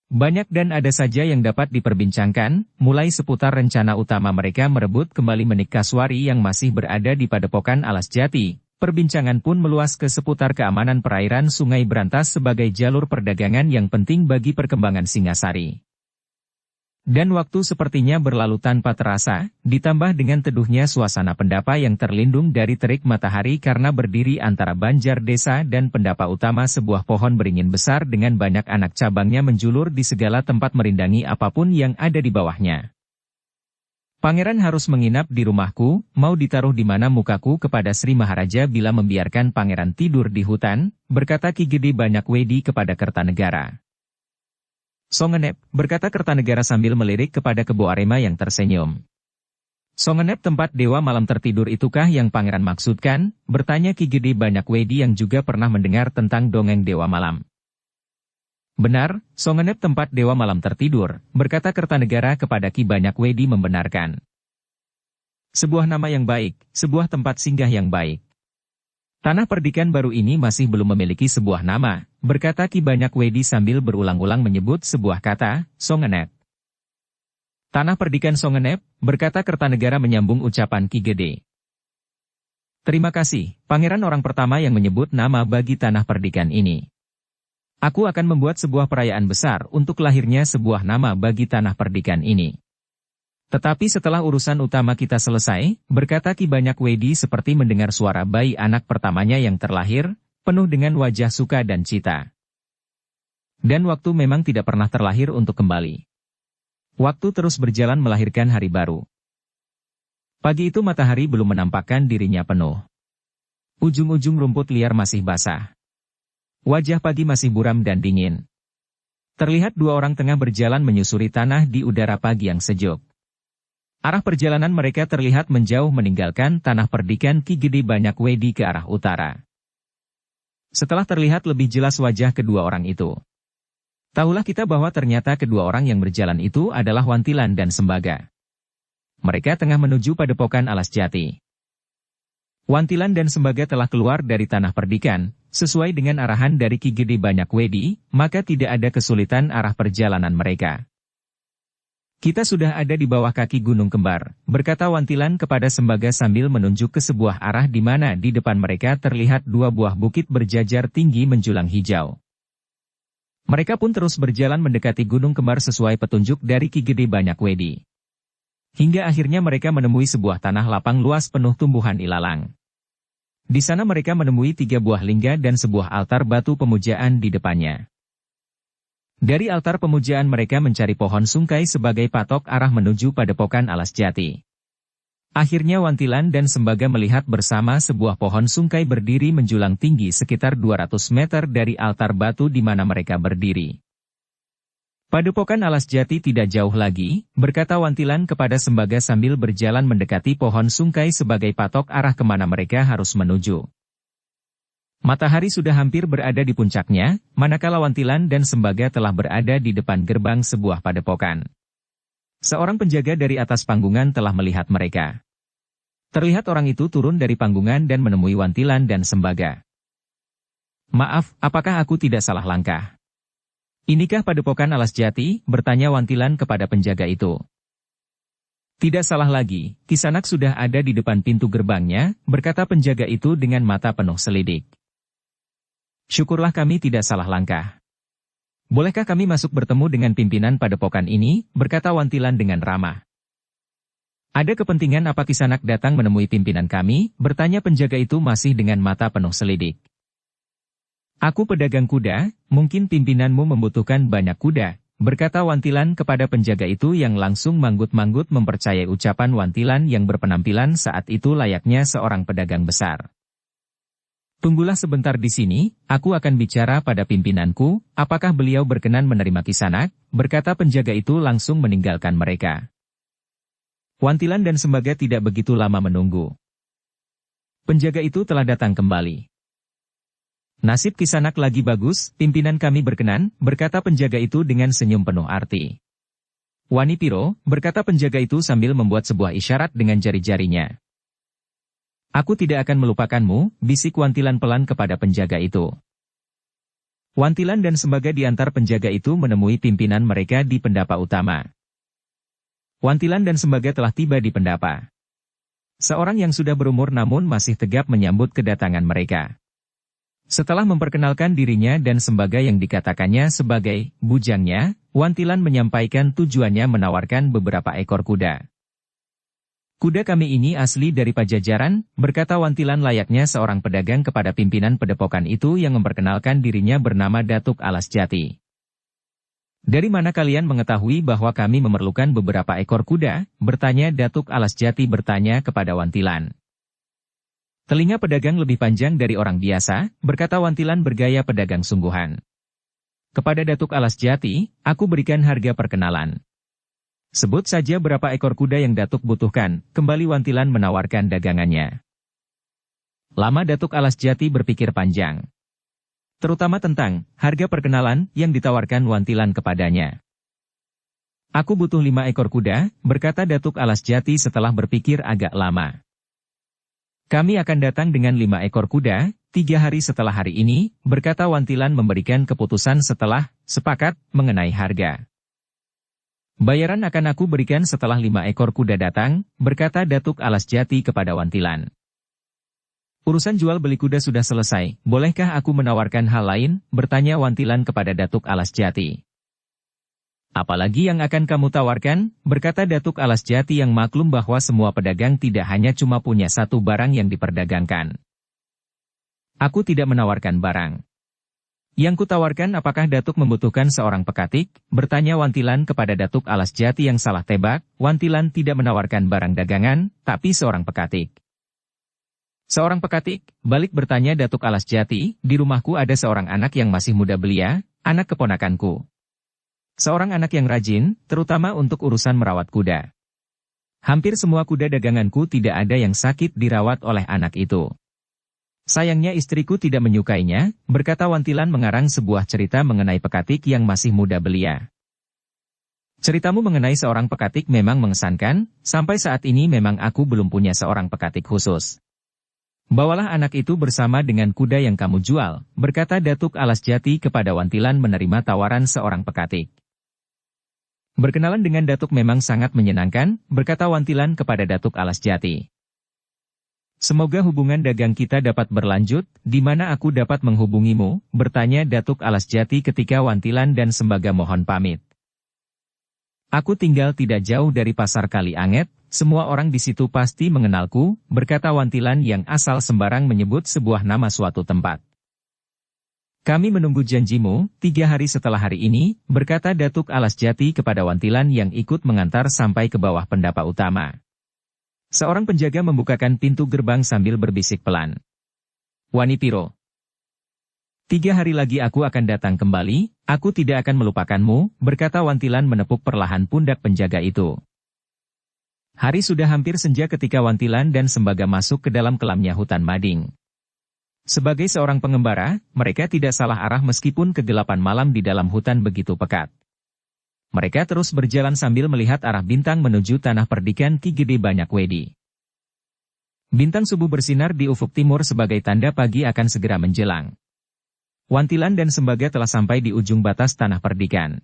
Banyak dan ada saja yang dapat diperbincangkan, mulai seputar rencana utama mereka merebut kembali Menik Kaswari yang masih berada di Padepokan Alas Jati. Perbincangan pun meluas ke seputar keamanan perairan Sungai Brantas sebagai jalur perdagangan yang penting bagi perkembangan Singasari. Dan waktu sepertinya berlalu tanpa terasa, ditambah dengan teduhnya suasana pendapa yang terlindung dari terik matahari karena berdiri antara banjar desa dan pendapa utama sebuah pohon beringin besar dengan banyak anak cabangnya menjulur di segala tempat merindangi apapun yang ada di bawahnya. Pangeran harus menginap di rumahku, mau ditaruh di mana mukaku kepada Sri Maharaja bila membiarkan pangeran tidur di hutan, berkata Ki Gede Banyakwedi kepada Kertanegara. Songenep, berkata Kertanegara sambil melirik kepada Kebo Arema yang tersenyum. Songenep tempat dewa malam tertidur itukah yang pangeran maksudkan, bertanya Ki Gede Banyakwedi yang juga pernah mendengar tentang dongeng dewa malam. Benar, Songenep tempat dewa malam tertidur, berkata Kertanegara kepada Ki Banyakwedi membenarkan. Sebuah nama yang baik, sebuah tempat singgah yang baik. Tanah perdikan baru ini masih belum memiliki sebuah nama, berkata Ki Banyakwedi sambil berulang-ulang menyebut sebuah kata, Songenep. Tanah perdikan Songenep, berkata Kertanegara menyambung ucapan Ki Gede. Terima kasih, pangeran orang pertama yang menyebut nama bagi tanah perdikan ini. Aku akan membuat sebuah perayaan besar untuk lahirnya sebuah nama bagi tanah perdikan ini. Tetapi setelah urusan utama kita selesai, berkata Ki Banyakwedi seperti mendengar suara bayi anak pertamanya yang terlahir, penuh dengan wajah suka dan cita. Dan waktu memang tidak pernah terlahir untuk kembali. Waktu terus berjalan melahirkan hari baru. Pagi itu matahari belum menampakkan dirinya penuh. Ujung-ujung rumput liar masih basah. Wajah pagi masih buram dan dingin. Terlihat dua orang tengah berjalan menyusuri tanah di udara pagi yang sejuk. Arah perjalanan mereka terlihat menjauh meninggalkan tanah perdikan Ki Gede Banyakwedi ke arah utara. Setelah terlihat lebih jelas wajah kedua orang itu, tahulah kita bahwa ternyata kedua orang yang berjalan itu adalah Wantilan dan Sembaga. Mereka tengah menuju Padepokan Alas Jati. Wantilan dan Sembaga telah keluar dari tanah perdikan, sesuai dengan arahan dari Ki Gede Banyakwedi, maka tidak ada kesulitan arah perjalanan mereka. Kita sudah ada di bawah kaki Gunung Kembar, berkata Wantilan kepada Sembaga sambil menunjuk ke sebuah arah di mana di depan mereka terlihat dua buah bukit berjajar tinggi menjulang hijau. Mereka pun terus berjalan mendekati Gunung Kembar sesuai petunjuk dari Ki Gede Banyakwedi. Hingga akhirnya mereka menemui sebuah tanah lapang luas penuh tumbuhan ilalang. Di sana mereka menemui 3 buah lingga dan sebuah altar batu pemujaan di depannya. Dari altar pemujaan mereka mencari pohon sungkai sebagai patok arah menuju Padepokan Alas Jati. Akhirnya Wantilan dan Sembaga melihat bersama sebuah pohon sungkai berdiri menjulang tinggi sekitar 200 meter dari altar batu di mana mereka berdiri. Padepokan Alas Jati tidak jauh lagi, berkata Wantilan kepada Sembaga sambil berjalan mendekati pohon sungkai sebagai patok arah kemana mereka harus menuju. Matahari sudah hampir berada di puncaknya, manakala Wantilan dan Sembaga telah berada di depan gerbang sebuah padepokan. Seorang penjaga dari atas panggungan telah melihat mereka. Terlihat orang itu turun dari panggungan dan menemui Wantilan dan Sembaga. "Maaf, apakah aku tidak salah langkah? Inikah padepokan Alas Jati?" bertanya Wantilan kepada penjaga itu. "Tidak salah lagi, Kisanak sudah ada di depan pintu gerbangnya," berkata penjaga itu dengan mata penuh selidik. "Syukurlah kami tidak salah langkah. Bolehkah kami masuk bertemu dengan pimpinan padepokan ini?" berkata Wantilan dengan ramah. "Ada kepentingan apa Kisanak datang menemui pimpinan kami?" bertanya penjaga itu masih dengan mata penuh selidik. "Aku pedagang kuda, mungkin pimpinanmu membutuhkan banyak kuda," berkata Wantilan kepada penjaga itu yang langsung manggut-manggut mempercayai ucapan Wantilan yang berpenampilan saat itu layaknya seorang pedagang besar. "Tunggulah sebentar di sini, aku akan bicara pada pimpinanku, apakah beliau berkenan menerima Kisanak?" berkata penjaga itu langsung meninggalkan mereka. Wantilan dan Sembaga tidak begitu lama menunggu. Penjaga itu telah datang kembali. "Nasib Kisanak lagi bagus, pimpinan kami berkenan," berkata penjaga itu dengan senyum penuh arti. "Wani Piro," berkata penjaga itu sambil membuat sebuah isyarat dengan jari-jarinya. "Aku tidak akan melupakanmu," bisik Wantilan pelan kepada penjaga itu. Wantilan dan Sembaga diantar penjaga itu menemui pimpinan mereka di pendapa utama. Wantilan dan Sembaga telah tiba di pendapa. Seorang yang sudah berumur namun masih tegap menyambut kedatangan mereka. Setelah memperkenalkan dirinya dan Sembaga yang dikatakannya sebagai bujangnya, Wantilan menyampaikan tujuannya menawarkan beberapa ekor kuda. "Kuda kami ini asli dari Pajajaran," berkata Wantilan layaknya seorang pedagang kepada pimpinan padepokan itu yang memperkenalkan dirinya bernama Datuk Alas Jati. "Dari mana kalian mengetahui bahwa kami memerlukan beberapa ekor kuda?" bertanya Datuk Alas Jati bertanya kepada Wantilan. "Telinga pedagang lebih panjang dari orang biasa," berkata Wantilan bergaya pedagang sungguhan. "Kepada Datuk Alas Jati, aku berikan harga perkenalan. Sebut saja berapa ekor kuda yang Datuk butuhkan," kembali Wantilan menawarkan dagangannya. Lama Datuk Alas Jati berpikir panjang. Terutama tentang harga perkenalan yang ditawarkan Wantilan kepadanya. "Aku butuh 5 ekor kuda," berkata Datuk Alas Jati setelah berpikir agak lama. "Kami akan datang dengan 5 ekor kuda, 3 hari setelah hari ini," berkata Wantilan memberikan keputusan setelah sepakat mengenai harga. "Bayaran akan aku berikan setelah 5 ekor kuda datang," berkata Datuk Alas Jati kepada Wantilan. "Urusan jual beli kuda sudah selesai, bolehkah aku menawarkan hal lain?" bertanya Wantilan kepada Datuk Alas Jati. "Apalagi yang akan kamu tawarkan?" berkata Datuk Alas Jati yang maklum bahwa semua pedagang tidak hanya cuma punya satu barang yang diperdagangkan. "Aku tidak menawarkan barang. Yang kutawarkan apakah Datuk membutuhkan seorang pekatik?" bertanya Wantilan kepada Datuk Alas Jati yang salah tebak. Wantilan tidak menawarkan barang dagangan, tapi seorang pekatik. "Seorang pekatik?" balik bertanya Datuk Alas Jati. "Di rumahku ada seorang anak yang masih muda belia, anak keponakanku. Seorang anak yang rajin, terutama untuk urusan merawat kuda. Hampir semua kuda daganganku tidak ada yang sakit dirawat oleh anak itu. Sayangnya istriku tidak menyukainya," berkata Wantilan mengarang sebuah cerita mengenai pekatik yang masih muda belia. "Ceritamu mengenai seorang pekatik memang mengesankan, sampai saat ini memang aku belum punya seorang pekatik khusus. Bawalah anak itu bersama dengan kuda yang kamu jual," berkata Datuk Alas Jati kepada Wantilan menerima tawaran seorang pekatik. "Berkenalan dengan Datuk memang sangat menyenangkan," berkata Wantilan kepada Datuk Alas Jati. "Semoga hubungan dagang kita dapat berlanjut, di mana aku dapat menghubungimu?" bertanya Datuk Alas Jati ketika Wantilan dan Sembaga mohon pamit. "Aku tinggal tidak jauh dari Pasar Kali Anget, semua orang di situ pasti mengenalku," berkata Wantilan yang asal sembarang menyebut sebuah nama suatu tempat. "Kami menunggu janjimu, 3 hari setelah hari ini," berkata Datuk Alas Jati kepada Wantilan yang ikut mengantar sampai ke bawah pendapa utama. Seorang penjaga membukakan pintu gerbang sambil berbisik pelan. Wanipiro. 3 hari lagi aku akan datang kembali, aku tidak akan melupakanmu, berkata Wantilan menepuk perlahan pundak penjaga itu. Hari sudah hampir senja ketika Wantilan dan Sembaga masuk ke dalam kelamnya hutan Mading. Sebagai seorang pengembara, mereka tidak salah arah meskipun kegelapan malam di dalam hutan begitu pekat. Mereka terus berjalan sambil melihat arah bintang menuju tanah perdikan Ki Gede Banyak Wedi. Bintang subuh bersinar di ufuk timur sebagai tanda pagi akan segera menjelang. Wantilan dan Sembaga telah sampai di ujung batas tanah perdikan.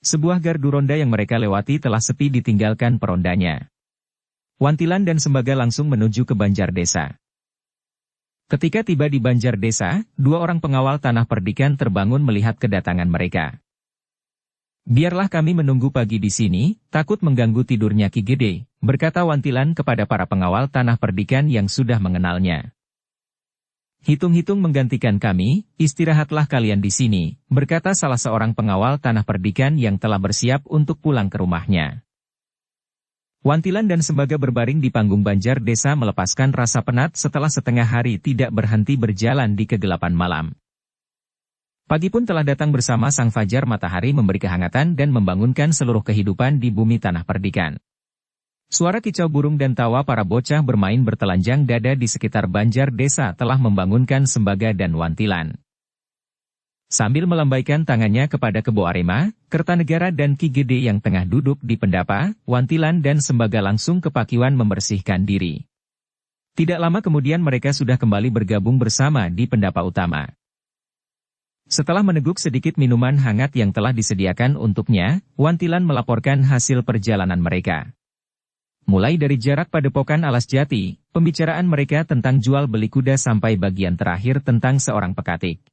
Sebuah gardu ronda yang mereka lewati telah sepi ditinggalkan perondanya. Wantilan dan Sembaga langsung menuju ke Banjar Desa. Ketika tiba di Banjar Desa, 2 orang pengawal tanah perdikan terbangun melihat kedatangan mereka. Biarlah kami menunggu pagi di sini, takut mengganggu tidurnya Ki Gede, berkata Wantilan kepada para pengawal tanah perdikan yang sudah mengenalnya. Hitung-hitung menggantikan kami, istirahatlah kalian di sini, berkata salah seorang pengawal tanah perdikan yang telah bersiap untuk pulang ke rumahnya. Wantilan dan Sembaga berbaring di panggung Banjar Desa melepaskan rasa penat setelah setengah hari tidak berhenti berjalan di kegelapan malam. Pagi pun telah datang bersama sang fajar matahari memberi kehangatan dan membangunkan seluruh kehidupan di bumi tanah perdikan. Suara kicau burung dan tawa para bocah bermain bertelanjang dada di sekitar Banjar Desa telah membangunkan Sembaga dan Wantilan. Sambil melambaikan tangannya kepada Kebo Arema, Kertanegara dan Ki Gede yang tengah duduk di pendapa, Wantilan dan Sembaga langsung ke pakiwan membersihkan diri. Tidak lama kemudian mereka sudah kembali bergabung bersama di pendapa utama. Setelah meneguk sedikit minuman hangat yang telah disediakan untuknya, Wantilan melaporkan hasil perjalanan mereka. Mulai dari jarak padepokan Alas Jati, pembicaraan mereka tentang jual beli kuda sampai bagian terakhir tentang seorang pekatik.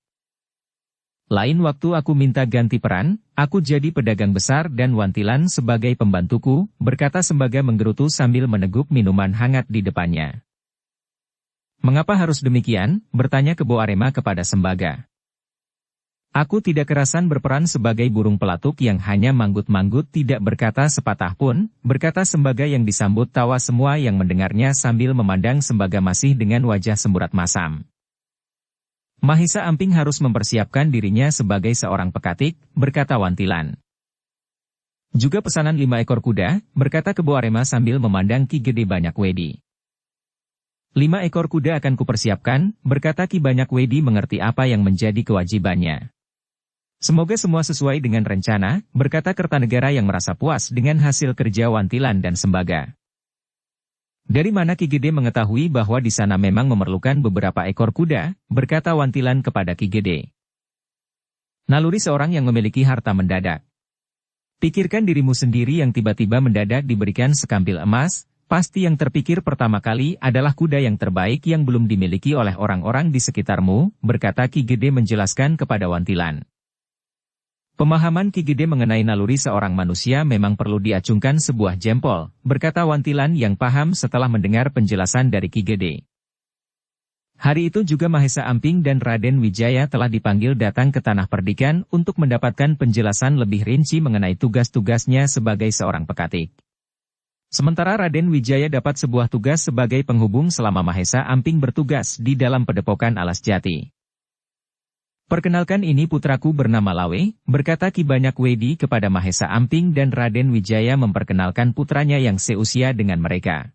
Lain waktu aku minta ganti peran, aku jadi pedagang besar dan Wantilan sebagai pembantuku, berkata Sembaga menggerutu sambil meneguk minuman hangat di depannya. Mengapa harus demikian? Bertanya Kebo Arema kepada Sembaga. Aku tidak kerasan berperan sebagai burung pelatuk yang hanya manggut-manggut tidak berkata sepatah pun, berkata Sembaga yang disambut tawa semua yang mendengarnya sambil memandang Sembaga masih dengan wajah semburat masam. Mahisa Amping harus mempersiapkan dirinya sebagai seorang pekatik, berkata Wantilan. Juga pesanan 5 ekor kuda, berkata Kebo Arema sambil memandang Ki Gede Banyak Wedi. 5 ekor kuda akan kupersiapkan, berkata Ki Banyak Wedi mengerti apa yang menjadi kewajibannya. Semoga semua sesuai dengan rencana, berkata Kertanegara yang merasa puas dengan hasil kerja Wantilan dan Sembaga. Dari mana Ki Gede mengetahui bahwa di sana memang memerlukan beberapa ekor kuda, berkata Wantilan kepada Ki Gede. Naluri seorang yang memiliki harta mendadak. Pikirkan dirimu sendiri yang tiba-tiba mendadak diberikan sekampil emas, pasti yang terpikir pertama kali adalah kuda yang terbaik yang belum dimiliki oleh orang-orang di sekitarmu, berkata Ki Gede menjelaskan kepada Wantilan. Pemahaman Ki Gede mengenai naluri seorang manusia memang perlu diacungkan sebuah jempol, berkata Wantilan yang paham setelah mendengar penjelasan dari Ki Gede. Hari itu juga Mahesa Amping dan Raden Wijaya telah dipanggil datang ke Tanah Perdikan untuk mendapatkan penjelasan lebih rinci mengenai tugas-tugasnya sebagai seorang pekatik. Sementara Raden Wijaya dapat sebuah tugas sebagai penghubung selama Mahesa Amping bertugas di dalam Padepokan Alas Jati. Perkenalkan ini putraku bernama Lawe, berkata Ki Banyak Wedi kepada Mahesa Amping dan Raden Wijaya memperkenalkan putranya yang seusia dengan mereka.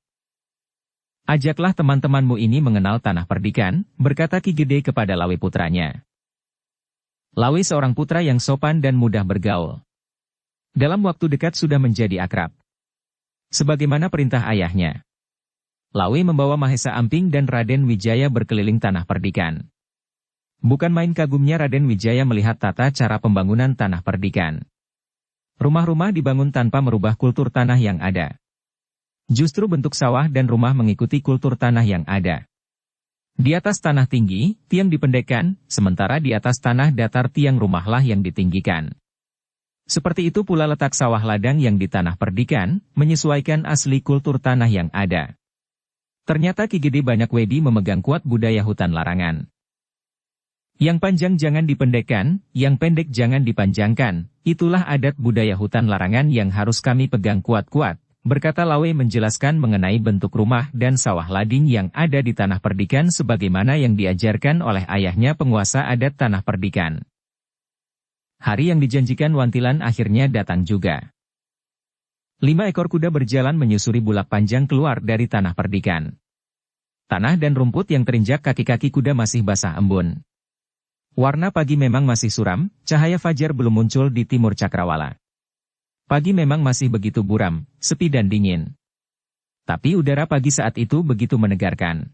Ajaklah teman-temanmu ini mengenal Tanah Perdikan, berkata Ki Gede kepada Lawe putranya. Lawe seorang putra yang sopan dan mudah bergaul. Dalam waktu dekat sudah menjadi akrab. Sebagaimana perintah ayahnya. Lawe membawa Mahesa Amping dan Raden Wijaya berkeliling Tanah Perdikan. Bukan main kagumnya Raden Wijaya melihat tata cara pembangunan Tanah Perdikan. Rumah-rumah dibangun tanpa merubah kultur tanah yang ada. Justru bentuk sawah dan rumah mengikuti kultur tanah yang ada. Di atas tanah tinggi, tiang dipendekkan, sementara di atas tanah datar tiang rumahlah yang ditinggikan. Seperti itu pula letak sawah ladang yang di Tanah Perdikan, menyesuaikan asli kultur tanah yang ada. Ternyata Ki Gede Banyak Wedi memegang kuat budaya hutan larangan. Yang panjang jangan dipendekkan, yang pendek jangan dipanjangkan, itulah adat budaya hutan larangan yang harus kami pegang kuat-kuat, berkata Lawe menjelaskan mengenai bentuk rumah dan sawah lading yang ada di Tanah Perdikan sebagaimana yang diajarkan oleh ayahnya penguasa adat Tanah Perdikan. Hari yang dijanjikan Wantilan akhirnya datang juga. 5 ekor kuda berjalan menyusuri bulak panjang keluar dari Tanah Perdikan. Tanah dan rumput yang terinjak kaki-kaki kuda masih basah embun. Warna pagi memang masih suram, cahaya fajar belum muncul di timur cakrawala. Pagi memang masih begitu buram, sepi dan dingin. Tapi udara pagi saat itu begitu menegarkan.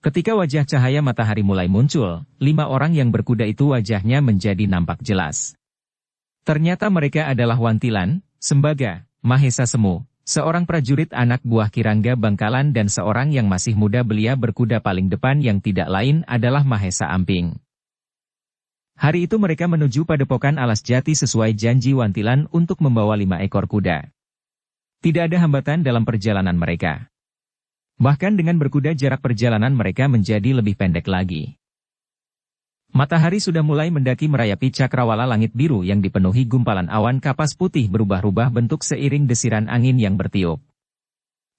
Ketika wajah cahaya matahari mulai muncul, 5 orang yang berkuda itu wajahnya menjadi nampak jelas. Ternyata mereka adalah Wantilan, Sembaga, Mahesa Semu, seorang prajurit anak buah Kirangga Bangkalan dan seorang yang masih muda belia berkuda paling depan yang tidak lain adalah Mahesa Amping. Hari itu mereka menuju Padepokan Alas Jati sesuai janji Wantilan untuk membawa 5 ekor kuda. Tidak ada hambatan dalam perjalanan mereka. Bahkan dengan berkuda jarak perjalanan mereka menjadi lebih pendek lagi. Matahari sudah mulai mendaki merayapi cakrawala langit biru yang dipenuhi gumpalan awan kapas putih berubah-ubah bentuk seiring desiran angin yang bertiup.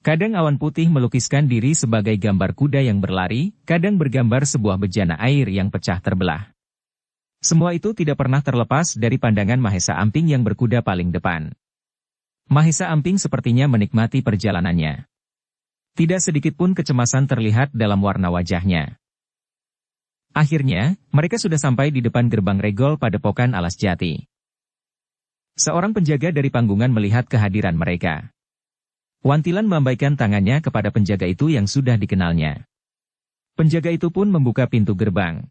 Kadang awan putih melukiskan diri sebagai gambar kuda yang berlari, kadang bergambar sebuah bejana air yang pecah terbelah. Semua itu tidak pernah terlepas dari pandangan Mahesa Amping yang berkuda paling depan. Mahesa Amping sepertinya menikmati perjalanannya. Tidak sedikit pun kecemasan terlihat dalam warna wajahnya. Akhirnya, mereka sudah sampai di depan gerbang regol Padepokan Alas Jati. Seorang penjaga dari panggungan melihat kehadiran mereka. Wantilan melambaikan tangannya kepada penjaga itu yang sudah dikenalnya. Penjaga itu pun membuka pintu gerbang.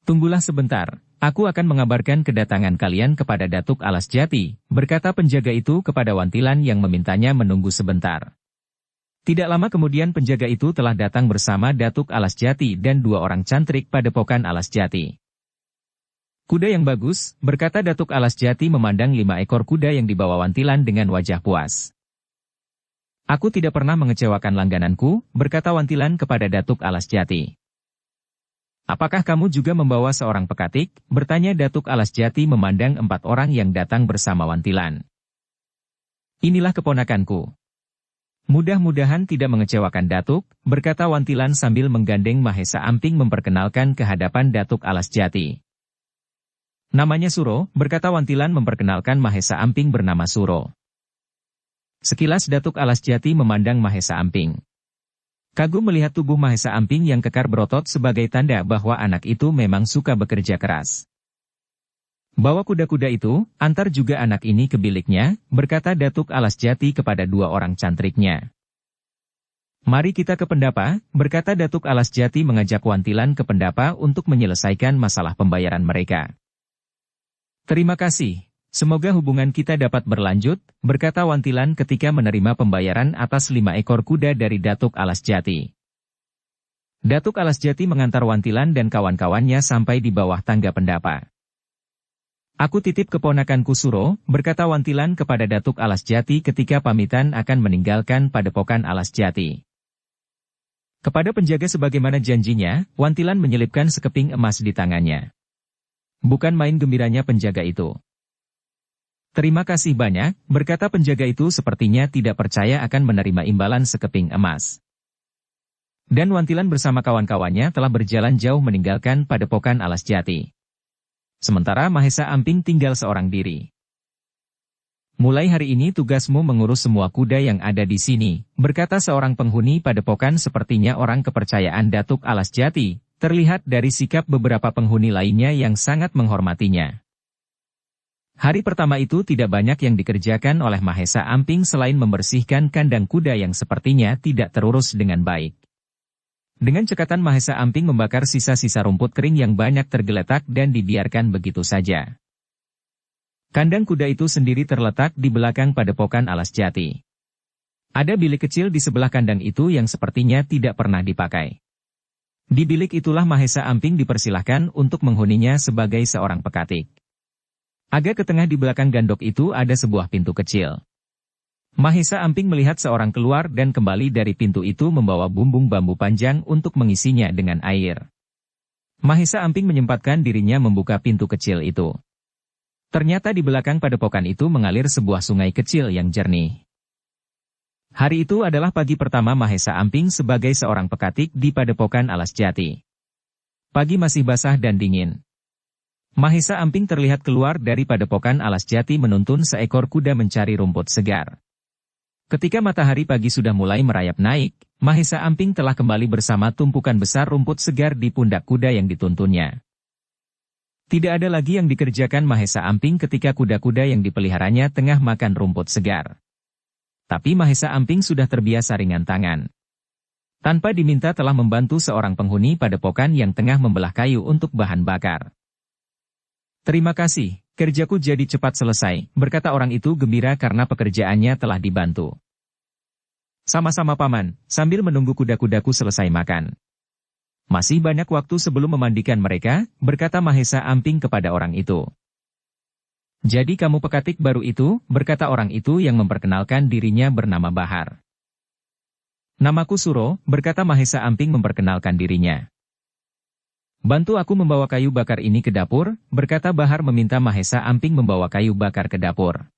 "Tunggulah sebentar, aku akan mengabarkan kedatangan kalian kepada Datuk Alas Jati," berkata penjaga itu kepada Wantilan yang memintanya menunggu sebentar. Tidak lama kemudian penjaga itu telah datang bersama Datuk Alas Jati dan 2 orang cantrik Padepokan Alas Jati. "Kuda yang bagus," berkata Datuk Alas Jati memandang 5 ekor kuda yang dibawa Wantilan dengan wajah puas. "Aku tidak pernah mengecewakan langgananku," berkata Wantilan kepada Datuk Alas Jati. "Apakah kamu juga membawa seorang pekatik?" bertanya Datuk Alas Jati memandang 4 orang yang datang bersama Wantilan. "Inilah keponakanku. Mudah-mudahan tidak mengecewakan Datuk," berkata Wantilan sambil menggandeng Mahesa Amping memperkenalkan ke hadapan Datuk Alas Jati. "Namanya Suro," berkata Wantilan memperkenalkan Mahesa Amping bernama Suro. Sekilas Datuk Alas Jati memandang Mahesa Amping. Kagum melihat tubuh Mahesa Amping yang kekar berotot sebagai tanda bahwa anak itu memang suka bekerja keras. "Bawa kuda-kuda itu, antar juga anak ini ke biliknya," berkata Datuk Alas Jati kepada 2 orang cantriknya. "Mari kita ke pendapa," berkata Datuk Alas Jati mengajak Wantilan ke pendapa untuk menyelesaikan masalah pembayaran mereka. "Terima kasih. Semoga hubungan kita dapat berlanjut," berkata Wantilan ketika menerima pembayaran atas 5 ekor kuda dari Datuk Alas Jati. Datuk Alas Jati mengantar Wantilan dan kawan-kawannya sampai di bawah tangga pendapa. "Aku titip keponakanku Suro," berkata Wantilan kepada Datuk Alas Jati ketika pamitan akan meninggalkan Padepokan Alas Jati. Kepada penjaga sebagaimana janjinya, Wantilan menyelipkan sekeping emas di tangannya. Bukan main gembiranya penjaga itu. "Terima kasih banyak," berkata penjaga itu sepertinya tidak percaya akan menerima imbalan sekeping emas. Dan Wantilan bersama kawan-kawannya telah berjalan jauh meninggalkan Padepokan Alas Jati. Sementara Mahesa Amping tinggal seorang diri. "Mulai hari ini tugasmu mengurus semua kuda yang ada di sini," berkata seorang penghuni Padepokan sepertinya orang kepercayaan Datuk Alas Jati, terlihat dari sikap beberapa penghuni lainnya yang sangat menghormatinya. Hari pertama itu tidak banyak yang dikerjakan oleh Mahesa Amping selain membersihkan kandang kuda yang sepertinya tidak terurus dengan baik. Dengan cekatan Mahesa Amping membakar sisa-sisa rumput kering yang banyak tergeletak dan dibiarkan begitu saja. Kandang kuda itu sendiri terletak di belakang Padepokan Alas Jati. Ada bilik kecil di sebelah kandang itu yang sepertinya tidak pernah dipakai. Di bilik itulah Mahesa Amping dipersilahkan untuk menghuninya sebagai seorang pekatik. Agak ke tengah di belakang gandok itu ada sebuah pintu kecil. Mahesa Amping melihat seorang keluar dan kembali dari pintu itu membawa bumbung bambu panjang untuk mengisinya dengan air. Mahesa Amping menyempatkan dirinya membuka pintu kecil itu. Ternyata di belakang padepokan itu mengalir sebuah sungai kecil yang jernih. Hari itu adalah pagi pertama Mahesa Amping sebagai seorang pekatik di padepokan Alas Jati. Pagi masih basah dan dingin. Mahesa Amping terlihat keluar dari padepokan Alas Jati menuntun seekor kuda mencari rumput segar. Ketika matahari pagi sudah mulai merayap naik, Mahesa Amping telah kembali bersama tumpukan besar rumput segar di pundak kuda yang dituntunnya. Tidak ada lagi yang dikerjakan Mahesa Amping ketika kuda-kuda yang dipeliharanya tengah makan rumput segar. Tapi Mahesa Amping sudah terbiasa ringan tangan. Tanpa diminta telah membantu seorang penghuni padepokan yang tengah membelah kayu untuk bahan bakar. "Terima kasih, kerjaku jadi cepat selesai," berkata orang itu gembira karena pekerjaannya telah dibantu. "Sama-sama Paman," sambil menunggu kuda-kudaku selesai makan. "Masih banyak waktu sebelum memandikan mereka," berkata Mahesa Amping kepada orang itu. "Jadi kamu pekatik baru itu," berkata orang itu yang memperkenalkan dirinya bernama Bahar. "Namaku Suro," berkata Mahesa Amping memperkenalkan dirinya. "Bantu aku membawa kayu bakar ini ke dapur," berkata Bahar meminta Mahesa Amping membawa kayu bakar ke dapur.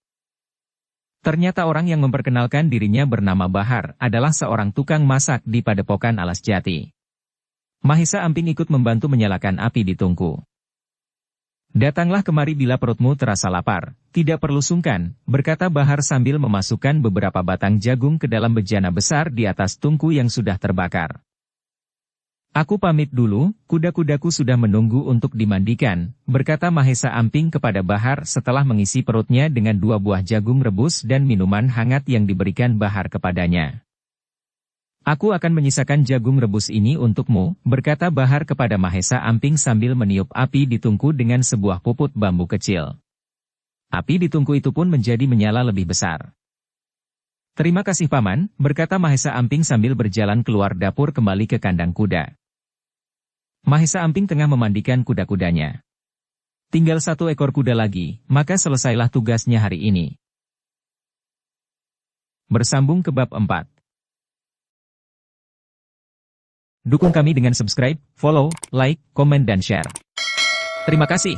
Ternyata orang yang memperkenalkan dirinya bernama Bahar adalah seorang tukang masak di padepokan Alas Jati. Mahesa Amping ikut membantu menyalakan api di tungku. "Datanglah kemari bila perutmu terasa lapar, tidak perlu sungkan," berkata Bahar sambil memasukkan beberapa batang jagung ke dalam bejana besar di atas tungku yang sudah terbakar. "Aku pamit dulu, kuda-kudaku sudah menunggu untuk dimandikan," berkata Mahesa Amping kepada Bahar setelah mengisi perutnya dengan 2 buah jagung rebus dan minuman hangat yang diberikan Bahar kepadanya. "Aku akan menyisakan jagung rebus ini untukmu," berkata Bahar kepada Mahesa Amping sambil meniup api di tungku dengan sebuah puput bambu kecil. Api di tungku itu pun menjadi menyala lebih besar. "Terima kasih Paman," berkata Mahesa Amping sambil berjalan keluar dapur kembali ke kandang kuda. Mahesa Amping tengah memandikan kuda-kudanya. Tinggal 1 ekor kuda lagi, maka selesailah tugasnya hari ini. Bersambung ke bab 4. Dukung kami dengan subscribe, follow, like, komen dan share. Terima kasih.